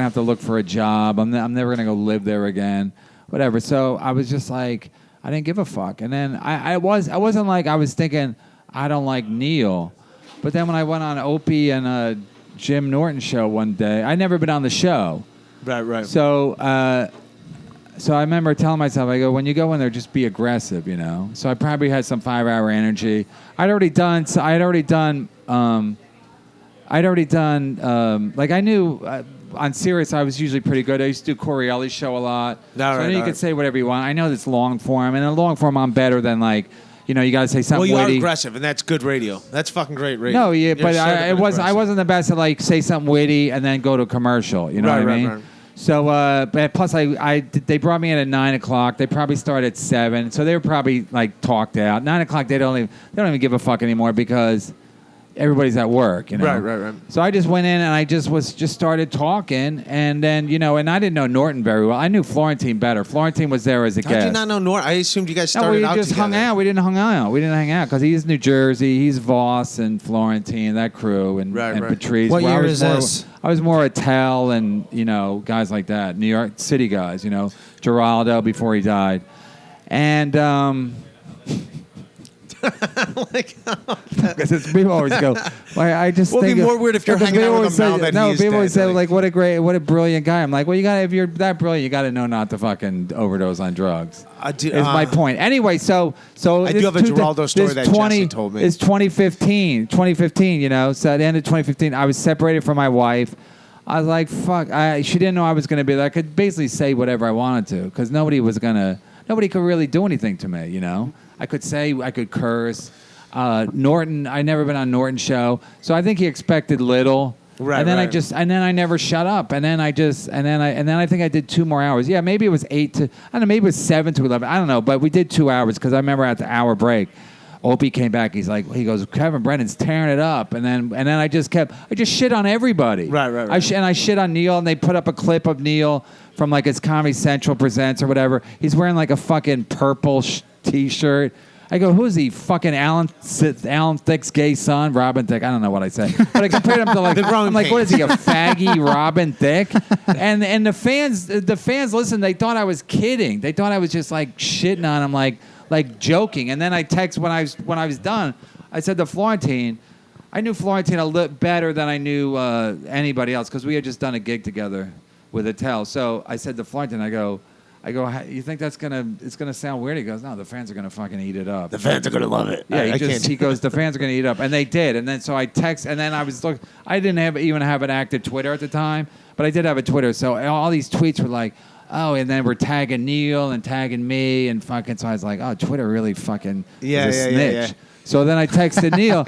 have to look for a job. I'm never gonna go live there again, whatever. So I was just like, I didn't give a fuck. And then I wasn't like I was thinking I don't like Neil, but then when I went on Opie and Jim Norton show one day, I'd never been on the show, Right. So I remember telling myself, I go, when you go in there, just be aggressive, So I probably had some 5-hour energy. I'd already done. Like I knew on Sirius, I was usually pretty good. I used to do Coriolis show a lot. I knew you could say whatever you want. I know it's long form, and in long form, I'm better than like. You got to say something Well, you witty. are aggressive, and that's good radio. That's fucking great radio. No, yeah, You're but sort of I wasn't the best at like say something witty and then go to a commercial. You know what I mean? Right. So, but plus they brought me in at 9:00. They probably started at 7, so they were probably like talked out. 9:00 they don't even give a fuck anymore because everybody's at work. Right. So I just went in and I just started talking, and then and I didn't know Norton very well. I knew Florentine better. Florentine was there as a How guest. did you not know Norton? I assumed you guys No, started we out just together. hung out. We didn't hang out because he's New Jersey. He's Voss and Florentine, that crew, and Right. Patrice. What Well, year I was is more, this? I was more Attell and guys like that, New York City guys. Geraldo before he died, and because people always go. I just Well, it'd think be more weird if you're because hanging people out with always him now say- that no, he is people always dead, say like- what a brilliant guy. I'm like, well, if you're that brilliant, you got to know not to fucking overdose on drugs. Is my point. Anyway, so I do have a Geraldo story that Jesse told me. It's 2015. So at the end of 2015, I was separated from my wife. I was like, fuck. She didn't know I was going to be there. I could basically say whatever I wanted to because nobody could really do anything to me, I could curse. Norton, I never been on Norton show, so I think he expected little. Right, and then right. I never shut up. And then I think I did 2 more hours. Yeah, maybe it was 8 to, I don't know, maybe it was 7 to 11. I don't know, but we did 2 hours because I remember at the hour break, Opie came back. He goes, Kevin Brennan's tearing it up. And then I just shit on everybody. Right. I shit on Neil, and they put up a clip of Neil from like his Comedy Central Presents or whatever. He's wearing like a fucking purple T-shirt. I go, who's he? Fucking Alan Thicke's gay son, Robin Thicke. I don't know what I said, but I compared him to like, I'm like, what is he, a faggy Robin Thicke? And the fans listen. They thought I was kidding. They thought I was just like shitting on him, like joking. And then I text when I was done. I said to Florentine, I knew Florentine a little better than I knew anybody else because we had just done a gig together with Attell. So I said to Florentine, I go, you think it's gonna sound weird? He goes, no, the fans are gonna fucking eat it up. The fans are gonna love it. Yeah, he goes, the fans are gonna eat it up, and they did. And then so I text, and then I didn't even have an active Twitter at the time, but I did have a Twitter. So all these tweets were like, oh, and then we're tagging Neil and tagging me and fucking. So I was like, oh, Twitter really fucking is a snitch. Yeah. So then I texted Neil.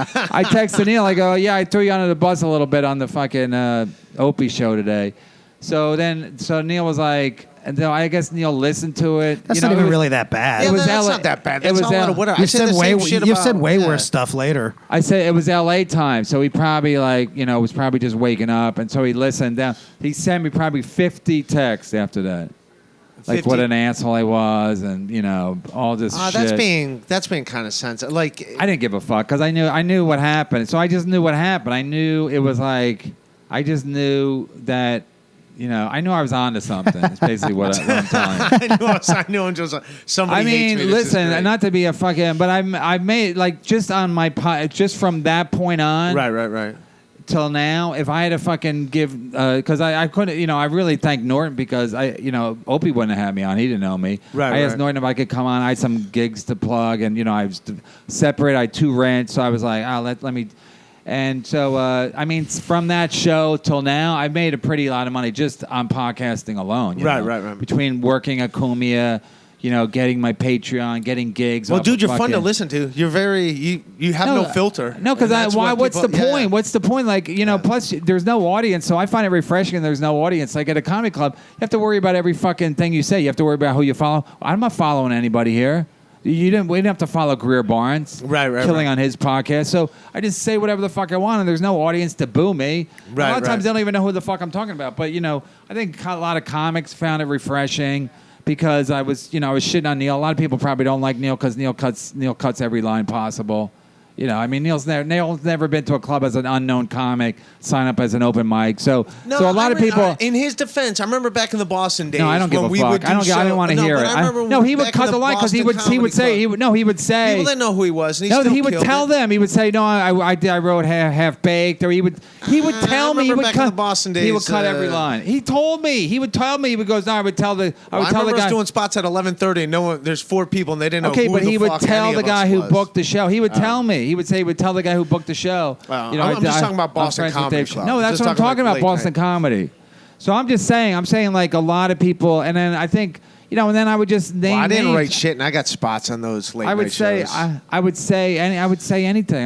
I go, yeah, I threw you under the bus a little bit on the fucking Opie show today. So Neil was like, and then I guess Neil listened to it. That's not even really that bad. Yeah, that's not that bad. That's all out of whatever. You've said way worse stuff later. I said it was L.A. time, so he probably was probably just waking up, and so he listened down. He sent me probably 50 texts after that. Like 50? What an asshole I was, and all this shit. That's being kind of sensitive. Like I didn't give a fuck because I knew what happened. So I just knew what happened. I knew it was like I just knew that. I knew I was on to something. It's basically what I'm telling you. I knew just somebody hates me. Listen, not to be a fucking, but I made like just on my just from that point on. Right. Till now, if I had to fucking give, because I couldn't, I really thank Norton because Opie wouldn't have had me on. He didn't know me. Right. I asked Norton if I could come on. I had some gigs to plug, and I was separate. I had 2 rents, so I was like, let me. And so, from that show till now, I've made a pretty lot of money just on podcasting alone. Right. Between working at Cumia, getting my Patreon, getting gigs. Well, dude, you're fun to listen to. You're very, you have no filter. No, because what's the point? Yeah. What's the point? Like, plus there's no audience, so I find it refreshing and there's no audience. Like at a comedy club, you have to worry about every fucking thing you say. You have to worry about who you follow. I'm not following anybody here. We didn't have to follow Greer Barnes, killing on his podcast. So I just say whatever the fuck I want, and there's no audience to boo me. A lot of times they don't even know who the fuck I'm talking about. But I think a lot of comics found it refreshing because I was shitting on Neil. A lot of people probably don't like Neil because Neil cuts every line possible. Neil's never been to a club as an unknown comic, sign up as an open mic. So a lot of people. In his defense, I remember back in the Boston days. No, I don't give a fuck. I don't want to hear it. He would cut the line because he would say people didn't know who he was. And he would tell them. He would say, no, I wrote half baked, or he would tell me. He would back cut in the Boston days. He would cut every line. He told me. He would tell me. He goes, no, I would tell the guy. I remember us doing spots at 11:30, and there's 4 people, and they didn't know. Okay, who but the he would fuck tell any the of guy us who was. booked the show. He would tell me. He would tell the guy who booked the show. I'm just talking about Boston Comedy Club. No, that's what I'm talking about, Boston comedy. So I'm saying like a lot of people, and then I think, and then I would just name. Well, I didn't names. write shit, and I got spots on those late night shows. I would say anything. I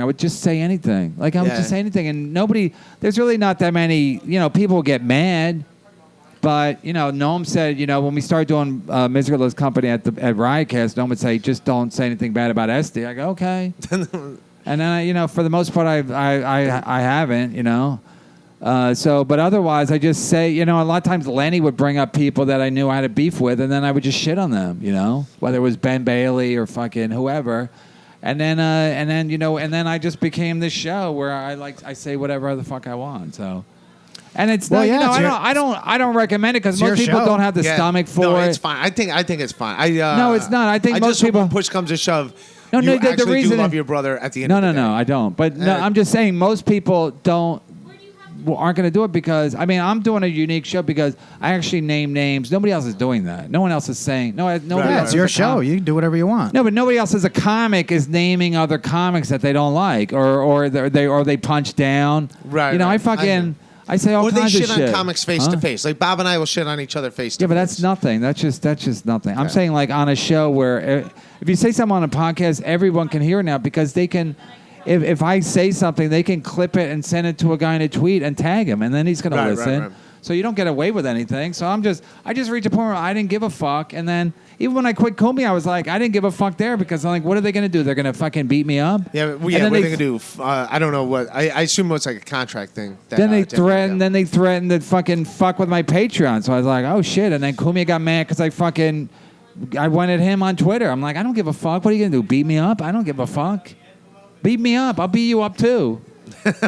would just say anything. Like I would just say anything, and there's really not that many. People get mad. But, Noam said, when we started doing Miserless Company at Riotcast, Noam would say, just don't say anything bad about Esty. I go, okay. And then, for the most part, I haven't, but otherwise, I just say, a lot of times Lenny would bring up people that I knew I had a beef with, and then I would just shit on them, whether it was Ben Bailey or fucking whoever. And then I just became this show where I say whatever the fuck I want, so... And it's I don't recommend it because most people don't have the stomach for it. No, it's fine. I think it's fine. No, it's not. I think most people. When push comes to shove, you actually do love your brother at the end. of the day. No, I don't. But I'm just saying most people aren't going to do it because I'm doing a unique show because I actually name names. Nobody else is doing that. No one else is saying it's your show. You can do whatever you want. No, but nobody else as a comic is naming other comics that they don't like or they punch down. Right. I say all kinds of shit. Or they shit on comics face to face. Like Bob and I will shit on each other face to face. Yeah, but that's nothing. That's just nothing. Okay. I'm saying like on a show where if you say something on a podcast, everyone can hear it now because they can. If I say something, they can clip it and send it to a guy in a tweet and tag him, and then he's going to listen. Right. So you don't get away with anything. So I just reached a point where I didn't give a fuck, and then even when I quit Comey, I was like, I didn't give a fuck there because I'm like, what are they going to do? They're going to fucking beat me up? Yeah, what are they going to do? I don't know what. I assume it's like a contract thing. Then they threatened to fucking fuck with my Patreon. So I was like, oh shit. And then Comey got mad because I fucking I went at him on Twitter. I'm like, I don't give a fuck. What are you gonna do? Beat me up? I don't give a fuck. Beat me up. I'll beat you up too.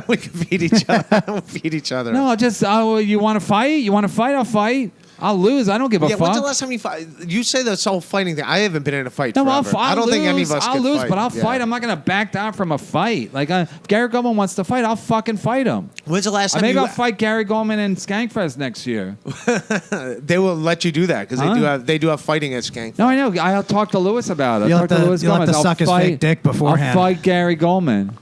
We can beat each other. We'll beat each other. No, you want to fight? You want to fight? I'll fight. I'll lose. I don't give a fuck. When's the last time you fight? You say this whole fighting thing. I haven't been in a fight No, forever. I don't think any of us I'll could lose, fight. but I'll fight. I'm not going to back down from a fight. Like, if Gary Goldman wants to fight, I'll fucking fight him. When's the last time Maybe I'll fight Gary Goldman in Skankfest next year. They will let you do that because they do have fighting at Skank. No, I know. I'll talk to Lewis about it. You'll have to suck his fake dick beforehand. I'll fight Gary Goldman.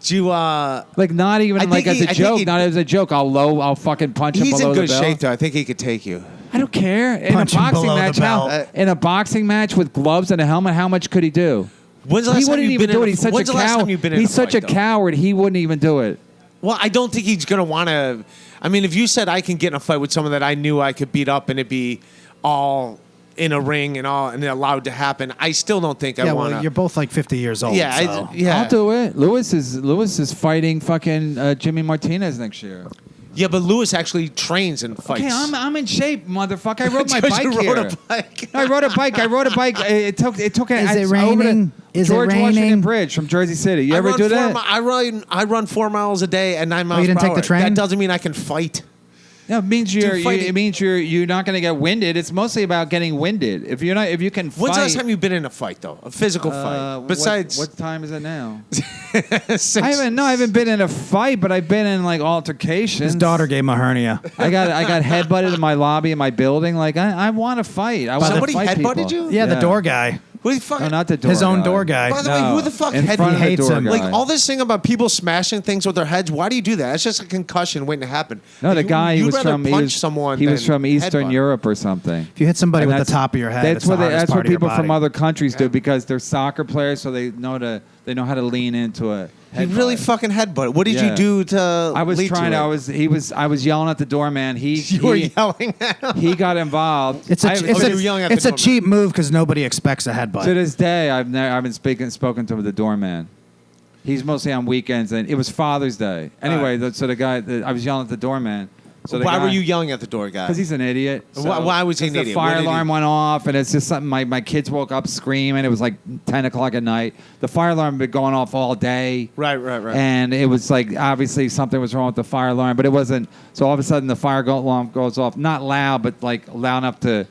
Do you, like not even like as a joke, not as a joke. I'll fucking punch him below the belt. He's in good shape though. I think he could take you. I don't care. In Punch a him boxing below the match, belt. in a boxing match with gloves and a helmet, how much could he do? When's the last He time wouldn't you've even been do in it. He's such a When's the last time you've been coward. in He's a such fight, a though? coward. He wouldn't even do it. Well, I don't think he's gonna want to. I mean, if you said I can get in a fight with someone that I knew I could beat up and it'd be all in a ring and allowed to happen, I still don't think I want to. Well, you're both like 50 years old. Yeah, so. I'll do it. Lewis is fighting fucking Jimmy Martinez next year. Yeah, but Lewis actually trains and fights. Okay, I'm in shape, motherfucker. I rode my bike You here. rode a bike. No, I rode a bike. It took. Is it over raining? the Is it George Washington raining? Bridge from Jersey City. You ever do that? I run 4 miles a day at 9 miles you didn't per take the hour. train? That doesn't mean I can fight. No, it means fighting- you're not going to get winded. It's mostly about getting winded. If you can fight. When's the last time you've been in a fight though? A physical fight. Besides, what time is it now? 6. I haven't been in a fight, but I've been in like altercations. His daughter gave him a hernia. I got headbutted in my lobby in my building. Like I want to fight. I want to Somebody fight headbutted people. you? Yeah, the door guy. Who the fuck? No, not the door. His own guy. door guy. By the way, who the fuck in head- front of He the hates door him. guy. Like all this thing about people smashing things with their heads. Why do you do that? It's just a concussion waiting to happen. No, the guy you'd was rather from punch someone. he was than from Eastern headbutt. Europe or something. If you hit somebody And with the that's- top of your head, That's it's the hardest that's part what of your people from body. other countries do because they're soccer players, so they know how to lean into it. He really fucking headbutt. What did Yeah. you do to? I was lead trying. to I was yelling at the doorman. You were yelling at him. He got involved. It's a you were yelling at the doorman. cheap move because nobody expects a headbutt. To this day, I haven't spoken to the doorman. He's mostly on weekends, and it was Father's Day. Anyway, so the guy, I was yelling at the doorman. So Why were you yelling at the door guy? Because he's an idiot. Why was he an 'cause idiot? The What fire did he- alarm went off, and it's just something. My kids woke up screaming. It was like 10 o'clock at night. The fire alarm had been going off all day. Right. And it was like, obviously, something was wrong with the fire alarm, but it wasn't. So all of a sudden, the fire alarm goes off. Not loud, but like loud enough to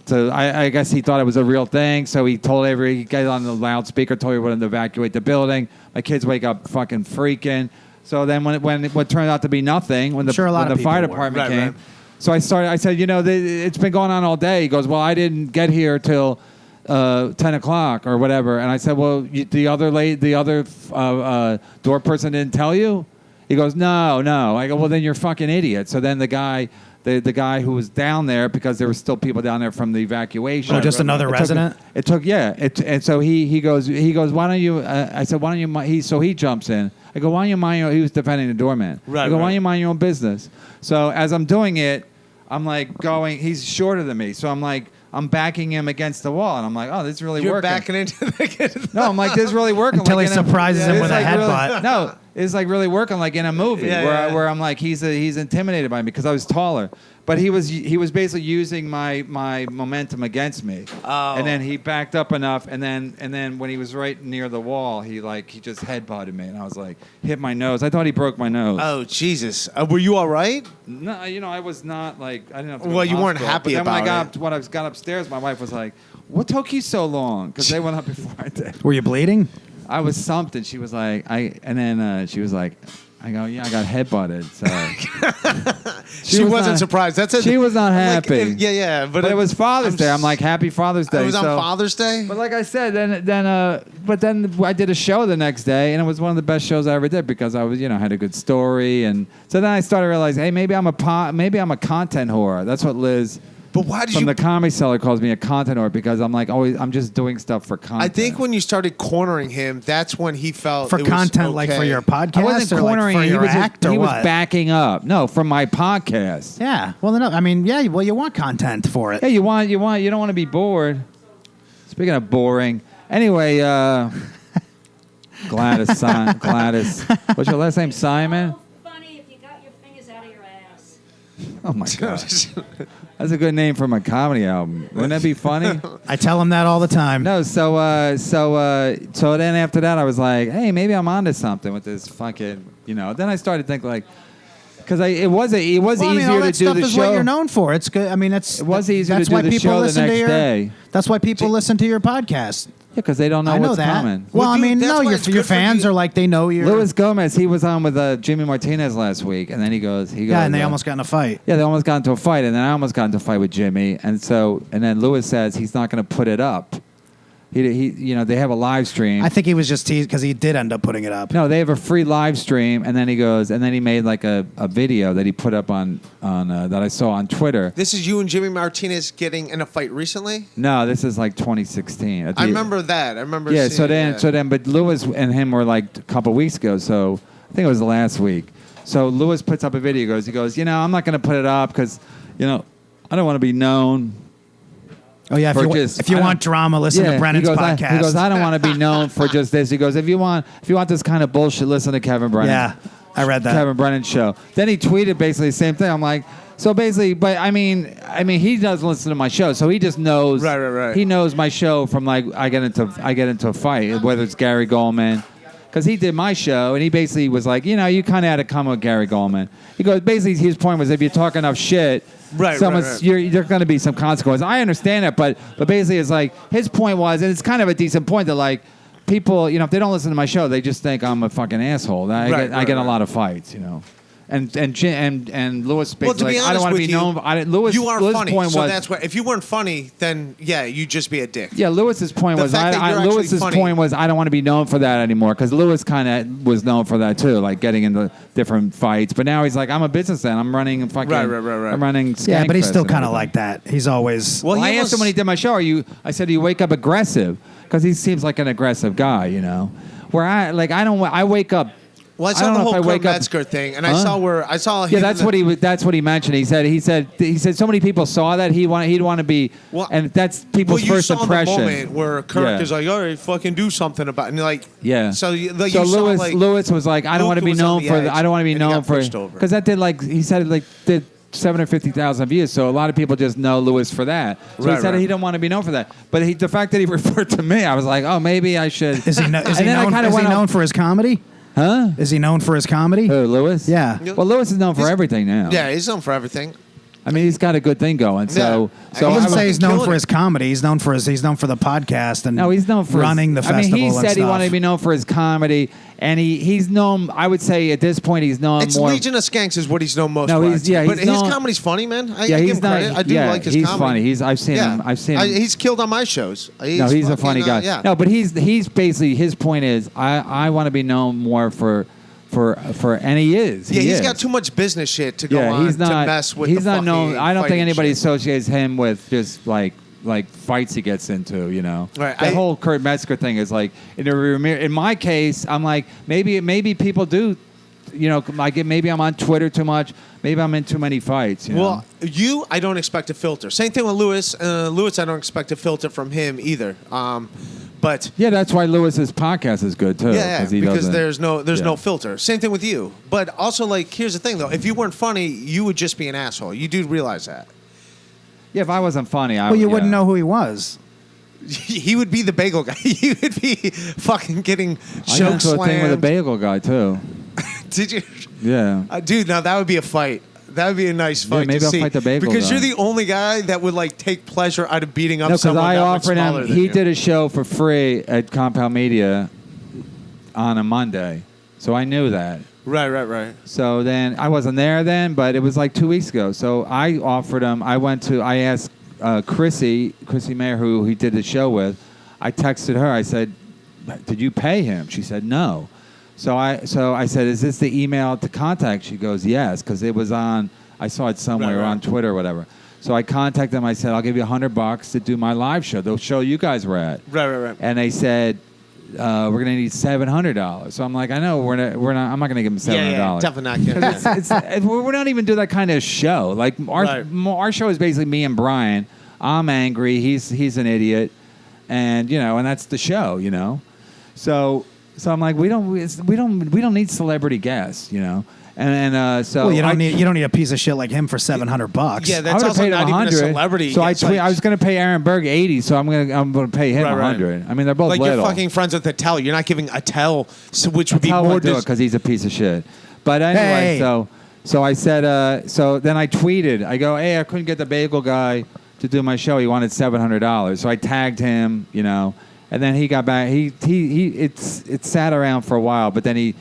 I guess he thought it was a real thing. So he he got on the loudspeaker, told everyone to evacuate the building. My kids wake up fucking freaking. So then when what turned out to be nothing, when the fire department came. Right. So I said, it's been going on all day. He goes, well, I didn't get here till 10 o'clock or whatever. And I said, well, the other door person didn't tell you? He goes, no. I go, well, then you're a fucking idiot. So then the guy who was down there, because there were still people down there from the evacuation. Oh, just another resident? And so he goes, why don't you, I said, why don't you, so he jumps in. I go, why don't you mind he was defending the doorman. Right, I go, why right. don't you mind your own business? So as I'm doing it, I'm like he's shorter than me. So I'm backing him against the wall. And I'm like, oh, this is really You're working. backing into the No, I'm like, this is really working. Until like he surprises him it's with a headbutt. No, it's like really working like in a movie Yeah. where I'm like, he's intimidated by me because I was taller. But he was basically using my momentum against me. Oh. And then he backed up enough, and then when he was right near the wall, he just headbutted me, and I was like, hit my nose. I thought he broke my nose. Oh Jesus! Were you all right? No, I was not like I didn't have to go Well, to the you weren't hospital. happy But then about when I got upstairs, my wife was like, "What took you so long?" Because they went up before I did. Were you bleeding? I was something. She was like, she was like, I go, yeah, I got headbutted. So She wasn't surprised. That's it. She was not happy. Yeah. But it was Father's Day. I'm like, happy Father's Day. It was on So- Father's Day. But like I said, then I did a show the next day, and it was one of the best shows I ever did because I was, had a good story, and so then I started realizing, hey, maybe I'm a content whore. That's what Liz. But why did from you? the Comedy Cellar calls me a content whore because I'm like I'm just doing stuff for content. I think when you started cornering him, that's when he felt For it was content, like okay. for your podcast I wasn't or like cornering for him. your act or he what? was backing up. No, from my podcast. Yeah. Well, no. I mean, yeah. Well, you want content for it. Hey, you don't want to be bored. Speaking of boring, anyway, Gladys, what's your last name? Simon. Funny if you got your fingers out of your ass. Oh my god, that's a good name for my comedy album. Wouldn't that be funny? I tell him that all the time. No, so then after that, I was like, hey, maybe I'm onto something with this fucking, Then I started thinking like, because it was Well, I mean, easier all to that do stuff the is show. what you're known for. It's good. I mean, It was easier to that's do why the people show the listen to next your. day. That's why people listen to your podcast. Yeah, because they don't know I know what's that. coming. Well, Well, I dude, mean, that's no, why your it's good for fans you. are like they know you're. Luis Gomez, he was on with Jimmy Martinez last week, and then he goes, Yeah, and they almost got in a fight. Yeah, they almost got into a fight, and then I almost got into a fight with Jimmy, and then Luis says he's not going to put it up. He they have a live stream. I think he was just teased because he did end up putting it up. No, they have a free live stream, and then he made like a video that he put up on that I saw on Twitter. This is you and Jimmy Martinez getting in a fight recently? No, this is like 2016. I remember that. I remember Yeah, seeing but Luis and him were like a couple weeks ago, so I think it was the last week. So Luis puts up a video, he goes, I'm not going to put it up because, I don't want to be known. Oh yeah, if you want drama, listen to Brennan's podcast. He goes, I don't want to be known for just this. He goes, if you want this kind of bullshit, listen to Kevin Brennan. Yeah, I read that. Kevin Brennan show. Then he tweeted basically the same thing. I'm like, so basically, but I mean, he doesn't listen to my show, so he just knows. Right. He knows my show from like I get into a fight, whether it's Gary Goldman. Because he did my show, and he basically was like, you kind of had to come with Gary Goldman. He goes, basically, his point was, if you talk enough shit, right. There's going to be some consequence. I understand that, but basically, it's like his point was, and it's kind of a decent point that like people, if they don't listen to my show, they just think I'm a fucking asshole. I get a lot of fights, And Luis Well, to be like, I don't honest want to with be you, known. you are Luis' funny, point so was, that's why. If you weren't funny, then yeah, you'd just be a dick. yeah, Lewis's point The was fact that you're actually Lewis's funny- point was I don't want to be known for that anymore because Lewis kind of was known for that too, like getting into different fights. But now he's like, I'm a businessman. I'm running fucking. Right. I'm running. Yeah, but he's Skankfest still and kind of everything. like that. He's always. Well, I asked him when he did my show. I said, do you wake up aggressive? Because he seems like an aggressive guy, Where I wake up. Well, I I saw don't the know if whole I wake Kurt up- Metzger thing, and Huh? I saw. Yeah, that's what he mentioned. He said so many people saw that he'd want to be, Well, and that's people's you first saw impression. the moment where Kirk Yeah. is like, "All right, fucking do something about," it. And like, Yeah. So Lewis saw, was like, I don't want to be Luke was on known the for. edge, I don't want to be and he known got for pushed over. because that did he said it did 750,000 views. So a lot of people just know Lewis for that. So he Right, said right. he didn't want to be known for that. But the fact that he referred to me, I was like, oh, maybe I should. Is he known for his comedy? Huh? Is he known for his comedy? Who, Lewis? Yeah. Well, Lewis is known for He's- everything now. Yeah, he's known for everything. I mean, he's got a good thing going. So, Yeah. so I wouldn't was say he's known killing for it. his comedy. He's known for the podcast and no, he's known for running the festival. I mean, he and said he stuff. wanted to be known for his comedy, and he's known. I would say at this point he's known It's more. Legion of Skanks is what he's known most No, for. he's- yeah, but he's his known- comedy's funny, man. I Yeah, give he's him credit. not. I do Yeah, like his he's comedy. funny. I've seen him. I've seen him. He's killed on my shows. No, he's a funny guy. Yeah. No, but he's basically his point is I want to be known more for and he is. Yeah, He he's is. got too much business shit to go Yeah, on he's not. to mess with. He's the not known. fucking I don't think fighting anybody shit. associates him with just like fights he gets into. Right, The whole Kurt Metzger thing is like in my case, I'm like maybe people do. Like maybe I'm on Twitter too much. Maybe I'm in too many fights. Well, I don't expect a filter. Same thing with Lewis. Lewis, I don't expect a filter from him either. But yeah, that's why Lewis's podcast is good too. yeah, he because doesn't- there's no Yeah. filter. Same thing with you. But also, like, here's the thing though: if you weren't funny, you would just be an asshole. You do realize that. Yeah, if I wasn't funny, Well, you wouldn't know who he was. He would be the bagel guy. He would be fucking getting I got choke into a thing with a slammed. bagel guy too. Did you? Yeah. Dude, now that would be a fight. That would be a nice fight maybe to I'll see. fight the bagel because guy. you're the only guy that would like take pleasure out of beating up No, because someone I that much offered smaller him. than He you. did a show for free at Compound Media on a Monday, so I knew that. Right. So then I wasn't there then, but it was like 2 weeks ago. So I offered him. I asked Chrissy Mayer, who he did the show with. I texted her. I said, "Did you pay him?" She said, "No." So I said, "Is this the email to contact?" She goes, "Yes," because it was on. I saw it somewhere Right. on Twitter or whatever. So I contacted them. I said, "I'll give you $100 to do my live show, the show you guys were at." Right. And they said, "We're gonna need $700." So I'm like, "I know we're not. I'm not gonna give them $700." Definitely not. We're not even do that kind of show. Like our show is basically me and Brian. I'm angry. He's an idiot, and and that's the show. So I'm like, we don't need celebrity guests. So Well, you don't need a piece of shit like him for $700. Yeah, I that's would have also paid him not even a 100. celebrity. So I It's like- was going to pay Aaron Berg 80. So I'm gonna pay him Right, right. 100. I mean, they're both like little. you're fucking friends with Attell. You're not giving Attell, which would be Tell more. won't do it because he's a piece of shit. But anyway, Hey. so I said, so then I tweeted. I go, hey, I couldn't get the Bagel Guy to do my show. He wanted $700. So I tagged him, and then he got back. It sat around for a while, but then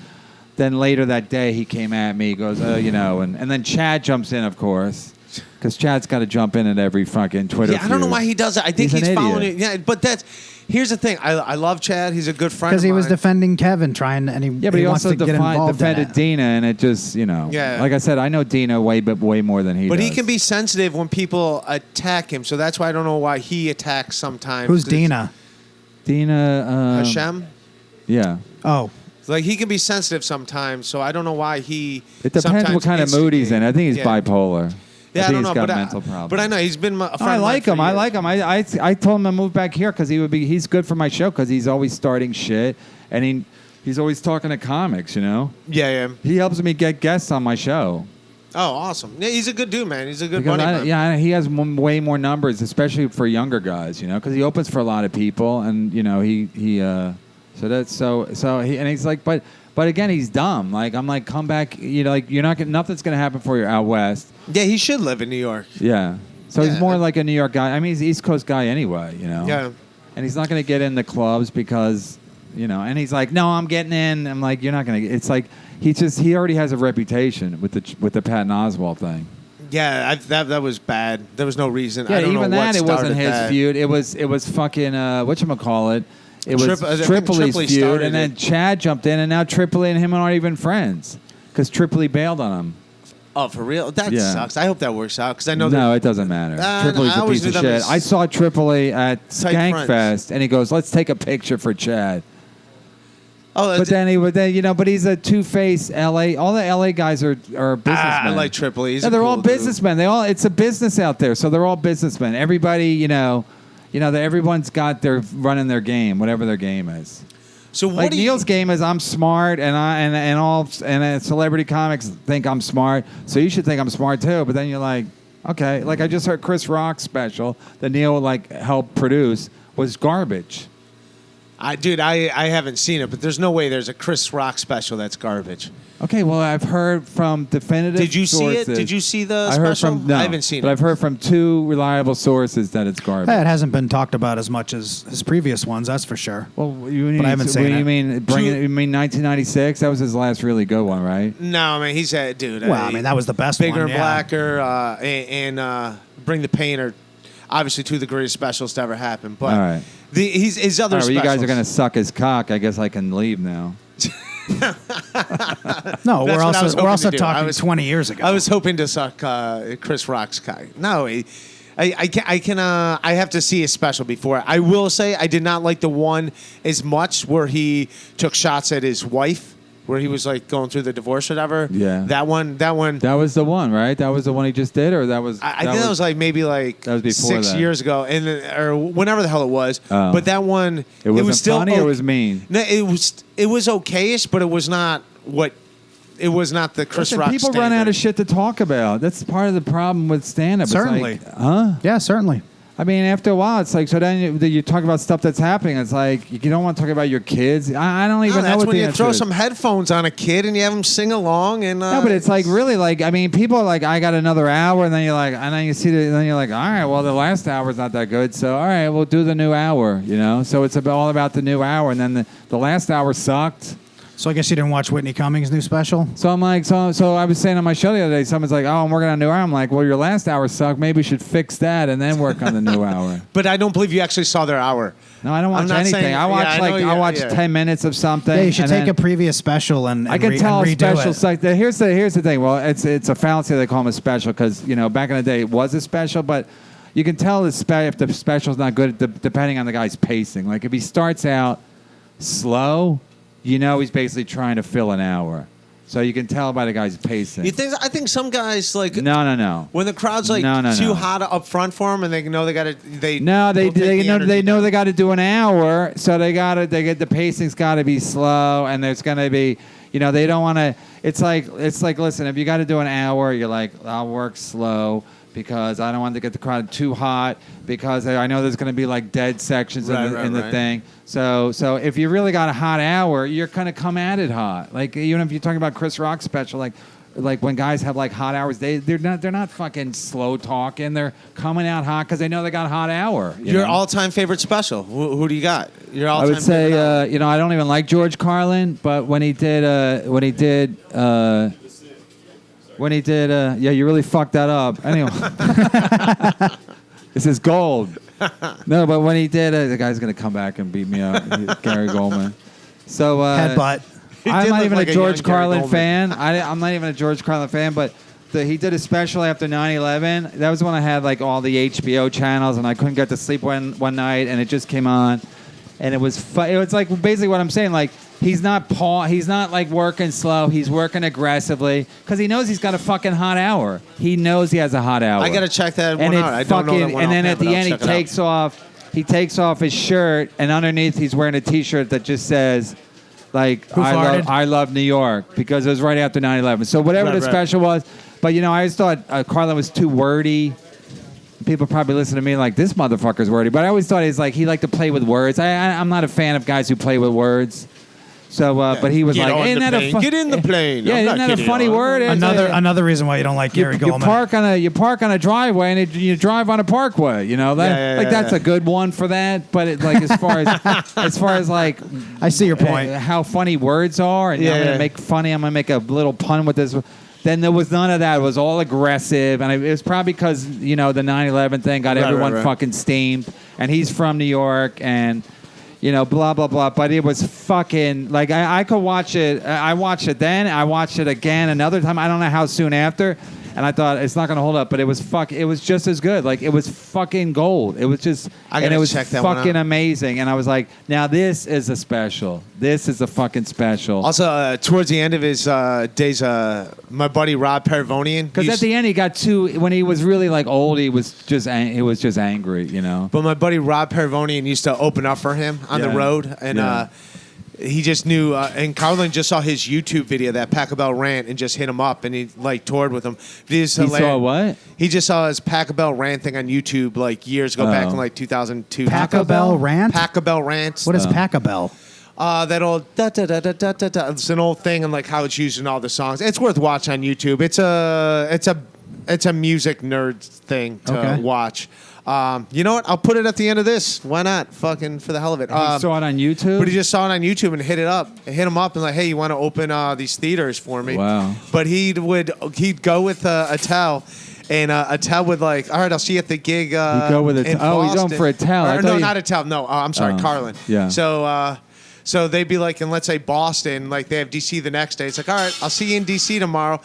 later that day he came at me. He goes, and then Chad jumps in, of course. Because Chad's got to jump in at every fucking Twitter. Yeah, I don't know feud. why he does it. I think He's he's an following it. idiot. Yeah, but here's the thing. I love Chad. He's a good friend. Because he was mine. defending Kevin, and Yeah, but he wants also to get involved in defended it. Dina, and it just, Yeah. like I said, I know Dina way more than he But does. he can be sensitive when people attack him. So that's why I don't know why he attacks sometimes. Who's Dina? Dina. Hashem. Yeah. Oh, Like he can be sensitive sometimes. So I don't know why he. It depends sometimes what kind of mood he's in. I think he's Yeah. bipolar. Yeah, I think don't he's know, got but mental problems. But I know he's been a friend. I of like mine him. for I years. like him. I told him to move back here because he's good for my show because he's always starting shit and he's always talking to comics. Yeah, yeah. He helps me get guests on my show. Oh, awesome. Yeah, he's a good dude, man. He's a good Because buddy. man. he has way more numbers, especially for younger guys. Because he opens for a lot of people, and he's like, but again, he's dumb. Like I'm like, come back. Like nothing's gonna happen for you out west. Yeah, he should live in New York. Yeah. So Yeah. he's more like a New York guy. I mean, he's an East Coast guy anyway. Yeah. And he's not gonna get in the clubs because and he's like, no, I'm getting in. I'm like, you're not gonna. It's like he already has a reputation with the Patton Oswalt thing. Yeah, that was bad. There was no reason. Yeah, I don't even know what that it wasn't started his that. feud. It was fucking whatchamacallit. It was I think Tripoli's Tripoli feud, started and then it. Chad jumped in, and now Tripoli and him aren't even friends because Tripoli bailed on him. Oh, for real? That Yeah. sucks. I hope that works out because I know. No, it doesn't matter. Tripoli's I a always piece of knew them shit. as I saw Tripoli at tight Skankfest, and he goes, "Let's take a picture for Chad." Oh, But then but he's a two-faced LA. All the LA guys are businessmen. I like Tripoli. He's Yeah, a they're cool all dude. businessmen. It's a business out there, so they're all businessmen. Everybody, everyone's got their running their game, whatever their game is. So what Like do you? Neil's game is I'm smart, and celebrity comics think I'm smart, so you should think I'm smart too. But then you're like, okay, like I just heard Chris Rock's special that Neil helped produce was garbage. I haven't seen it, but there's no way there's a Chris Rock special that's garbage. Okay, well I've heard from definitive. Did you see it? sources- Did you see the I heard special? from no, I haven't seen but it. I've heard from two reliable sources that it's garbage. it hasn't been talked about as much as his previous ones, that's for sure. Well, you mean, But I haven't seen it. You mean you mean 1996? That was his last really good one, right? No, man, he's a dude. Well, I mean, that was the best Bigger one, and yeah. Blacker, and Bring the Pain are obviously two of the greatest specials to ever happen. But All right. his other All right, well, you guys are specials- going to suck his cock. I guess I can leave now. No, That's we're what I was also hoping to do. talking 20 years ago. I was hoping to suck Chris Rock's cock. No, I have to see his special before. I will say I did not like the one as much where he took shots at his wife, where he was like going through the divorce or whatever. Yeah. That one. That was the one, right? That was the one he just did, or that was. I think that was like maybe like That was before 6 that. years ago, and or whenever the hell it was. Oh. But that one, It wasn't was still funny or it was mean? No, it was okayish, but it was not what. It was not the Chris Listen, Rock. people run out of shit to talk about. That's part of the problem with stand-up. Certainly. It's like, huh? Yeah, certainly. I mean, after a while, it's like, so then you talk about stuff that's happening. It's like, you don't want to talk about your kids. I don't even know That's what when the you answer throw is. some headphones on a kid and you have him sing along. And No, but it's like really like, I mean, people are like, I got another hour, and then you're like, and then you see then you're like, all right, well, the last hour's not that good, so all right, we'll do the new hour, So it's all about the new hour, and then the last hour sucked. So I guess you didn't watch Whitney Cummings' new special? So I'm like, so I was saying on my show the other day, someone's like, oh, I'm working on a new hour. I'm like, well, your last hour sucked. Maybe we should fix that and then work on the new hour. But I don't believe you actually saw their hour. No, I don't watch I'm not anything. saying- I watch yeah, I watch 10 minutes of something. Yeah, you should and take then a previous special and I can re- tell and a redo special. it. Like here's the thing. Well, it's a fallacy they call them a special because back in the day it was a special, but you can tell if the special's not good depending on the guy's pacing. Like if he starts out slow, he's basically trying to fill an hour. So you can tell by the guy's pacing. You think? I think some guys like No. when the crowd's like No. too hot up front for them and they know they got to they No, they don't take the know energy down. they got to do an hour, so they get the pacing's got to be slow, and there's going to be they don't want to. it's like listen, if you got to do an hour, you're like, I'll work slow because I don't want to get the crowd too hot because I know there's going to be like dead sections in the thing. So if you really got a hot hour, you're going to come at it hot. Like even if you're talking about Chris Rock's special, like when guys have like hot hours, they're not fucking slow talking. They're coming out hot because they know they got a hot hour. Your all-time favorite special? Who do you got? Your all-time I would say favorite I don't even like George Carlin, but when he did yeah, you really fucked that up. Anyway, this is gold. No, but when he did, the guy's gonna come back and beat me up, Gary Goldman. So Headbutt. I'm not even like a a George young Gary Carlin Goldman. fan. I'm not even a George Carlin fan, but he did a special after 9/11. That was when I had like all the HBO channels, and I couldn't get to sleep one night, and it just came on, and it was it was like basically what I'm saying. Like he's not like working slow. He's working aggressively because he knows he's got a fucking hot hour. He knows he has a hot hour. I gotta check that and one out. I don't know that one and then offhand, at the but I'll end, he check it out. takes off. He takes off his shirt, and underneath, he's wearing a T-shirt that just says, like, Who farted? I love New York, because it was right after 9/11. So whatever the special was, but, I always thought Carlin was too wordy. People probably listen to me like, this motherfucker's wordy. But I always thought he liked to play with words. I'm not a fan of guys who play with words. So, but he was Get like, on isn't the that a plane. Get in the plane. Yeah, I'm isn't not that a kidding funny you. word? It's Another reason why you don't like Gary Goldman. You park on a driveway and you drive on a parkway. That's a good one for that. But as far as like, I see your point. How funny words are, and I'm gonna make a little pun with this. Then there was none of that. It was all aggressive, and it was probably because the 9/11 thing got everyone fucking steamed. And he's from New York, and blah blah blah. But it was fucking like I could watch it. I watched it then. I watched it again another time. I don't know how soon after. And I thought it's not going to hold up, but it was just as good. Like it was fucking gold. It was just, and it was check that one fucking out. amazing. And I was like, now this is a special. This is a fucking special. Also, towards the end of his days, my buddy Rob Pervonian. Because at the end he got too. When he was really like old, he was just angry. But my buddy Rob Pervonian used to open up for him on the road, and he just knew. And Carlin just saw his YouTube video, that Pachelbel rant, and just hit him up, and he like toured with him. He saw what? He just saw his Pachelbel rant thing on YouTube like years ago, back in like 2002. Pachelbel rant? Pachelbel rant. What is Pachelbel? That old da da da da da da da. It's an old thing, and like how it's used in all the songs. It's worth watching on YouTube. It's a music nerd thing to watch. You know what? I'll put it at the end of this. Why not? Fucking for the hell of it. He saw it on YouTube? But he just saw it on YouTube and hit him up and like, hey, you want to open these theaters for me? Wow. But he'd go with Attell. And Attell would like, all right, I'll see you at the gig. He'd go with in he's going Boston. for Attell. No, not Attell. No, I'm sorry, Carlin. Yeah. So they'd be like in, let's say, Boston, like they have DC the next day. It's like, all right, I'll see you in DC tomorrow.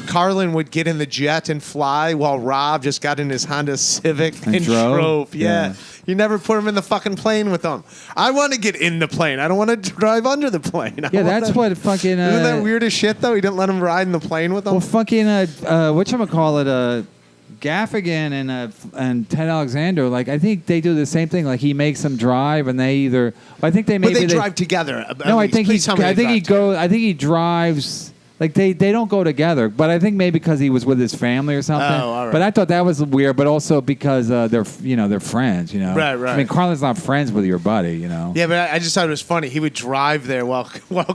Carlin would get in the jet and fly while Rob just got in his Honda Civic and drove. Yeah. You never put him in the fucking plane with them. I want to get in the plane. I don't want to drive under the plane. What fucking... Isn't that weird as shit, though? He didn't let him ride in the plane with him? Well, fucking... whatchamacallit, Gaffigan and Ted Alexander, like I think they do the same thing. Like he makes them drive, and they either. I think they maybe But they drive together. No, I think he drives. Like they don't go together, but I think maybe because he was with his family or something. Oh, all right. But I thought that was weird, but also because they're friends. Right. I mean, Carlin's not friends with your buddy. Yeah, but I just thought it was funny. He would drive there while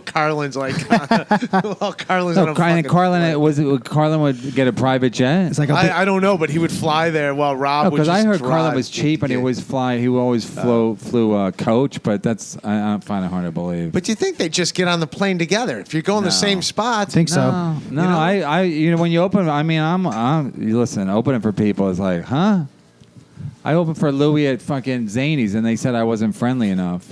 Carlin's like while Carlin's on a fucking plane. Carlin would get a private jet. It's like I don't know, but he would fly there while Rob would because just I heard drive. Carlin was cheap and he always flew coach, but I find it hard to believe. But you think they just get on the plane together if you're going the same spot? I think so. No, when you open, I mean, you listen, opening for people is like, huh? I opened for Louis at fucking Zany's, and they said I wasn't friendly enough.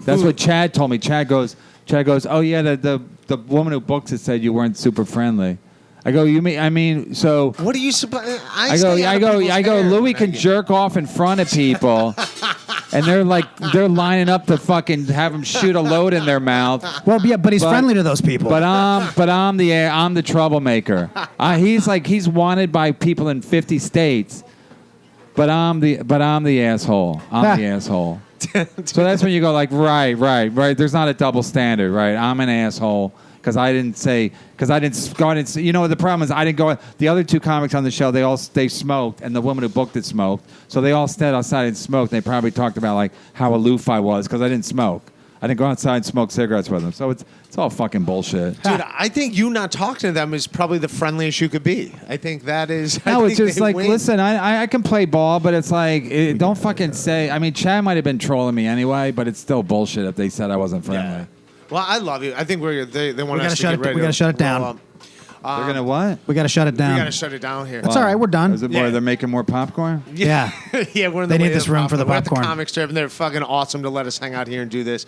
That's what Chad told me. Chad goes, oh yeah, the woman who booked it said you weren't super friendly. I go, so. What do you suppose? I go. Louis can jerk off in front of people, and they're lining up to fucking have him shoot a load in their mouth. Well, yeah, but he's friendly to those people. But I'm the troublemaker. He's wanted by people in 50 states. But I'm the asshole. I'm the asshole. So that's when you go like, right. There's not a double standard, right? I'm an asshole. because I didn't go out and say, you know, the problem is I didn't go. The other two comics on the show, they smoked, and the woman who booked it smoked. So they all stayed outside and smoked. They probably talked about like how aloof I was because I didn't smoke. I didn't go outside and smoke cigarettes with them. So it's all fucking bullshit. Dude, I think you not talking to them is probably the friendliest you could be. I think that is. No, it's just like, win. listen, I can play ball, but it's like, don't fucking say. I mean, Chad might have been trolling me anyway, but it's still bullshit if they said I wasn't friendly. Yeah. Well, I love you. I think they want us to shut get ready. We gotta shut it down. Roll up. They're gonna what? We got to shut it down. We got to shut it down here. That's all right. We're done. Is it more? Yeah. They're making more popcorn. Yeah. Yeah, we're in They the need way this of the room for the We're at popcorn. the comic strip, and they're fucking awesome to let us hang out here and do this.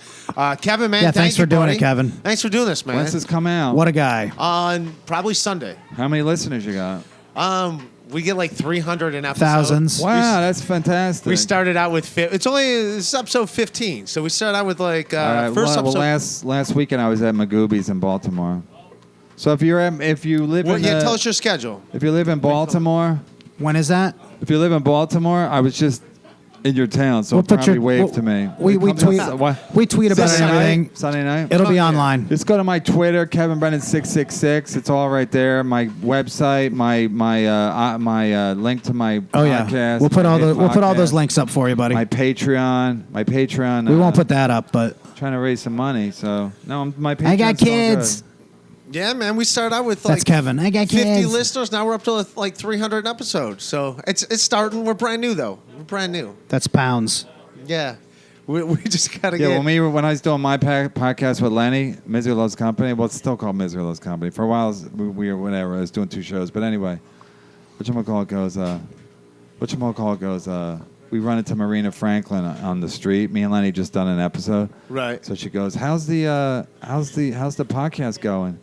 Kevin, man, Yeah, thank thanks you, for doing buddy. it, Kevin. Thanks for doing this, man. When's this come out? What a guy. On probably Sunday. How many listeners you got? We get like 300 an episode. Thousands. Wow, that's fantastic. We started out with it's episode 15, so we started out with like All right, first well, episode. last weekend I was at Magoobies in Baltimore. So if you live Well, in yeah, tell us your schedule. if you live in Baltimore, When is that? if you live in Baltimore, I was just in your town, so We'll put probably your- wave we'll- to me. We tweet. What? We tweet about Sunday everything. night? Sunday night. It'll be Oh, yeah. online. Just go to my Twitter, Kevin Brennan 666. It's all right there. My website, my link to my Oh yeah. podcast. We'll put my all those podcast, links up for you, buddy. My Patreon. We won't put that up, but Trying to raise some money, so no, my Patreon's I got all kids. good. Yeah, man, we started out with like That's Kevin. I got 50 kids. listeners. Now we're up to like 300 episodes. So it's starting. We're brand new though. We're brand new. That's pounds. Yeah, we just gotta Yeah, get. when I was doing my podcast with Lenny, Misery Loves Company. Well, it's still called Misery Loves Company. For a while, we were whatever. I was doing 2 shows, but anyway, whatchamacallit goes. We run into Marina Franklin on the street. Me and Lenny just done an episode. Right. So she goes, "How's the podcast going?"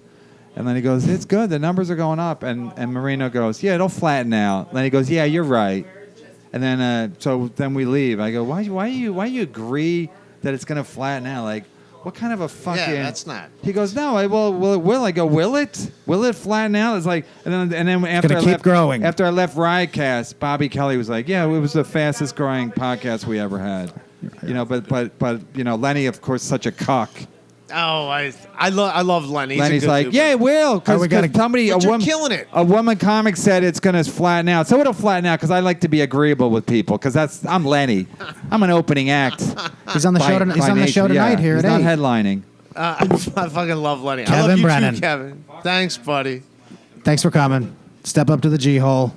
And then he goes, "It's good. The numbers are going up." And Marina goes, "Yeah, it'll flatten out." Then he goes, "Yeah, you're right." And then so then we leave. I go, "Why you agree that it's gonna flatten out? Like, what kind of a fucking?" Yeah, that's not. He goes, "No, will it will?" I go, "Will it? Will it flatten out?" It's like, and then after gonna I keep left, growing. After I left Riotcast, Bobby Kelly was like, "Yeah, it was the fastest growing podcast we ever had." You know, but you know, Lenny, of course, such a cock. Oh, I love Lenny. He's a Lenny's good like, dude. "Yeah, it will." Because somebody, But you're killing it. A woman comic said it's going to flatten out. So it'll flatten out because I like to be agreeable with people because I'm Lenny. I'm an opening act. He's on the show. He's on the show tonight here He's at not 8. headlining. I fucking love Lenny. I Kevin love you Brennan. too, Kevin. Thanks, buddy. Thanks for coming. Step up to the G hole.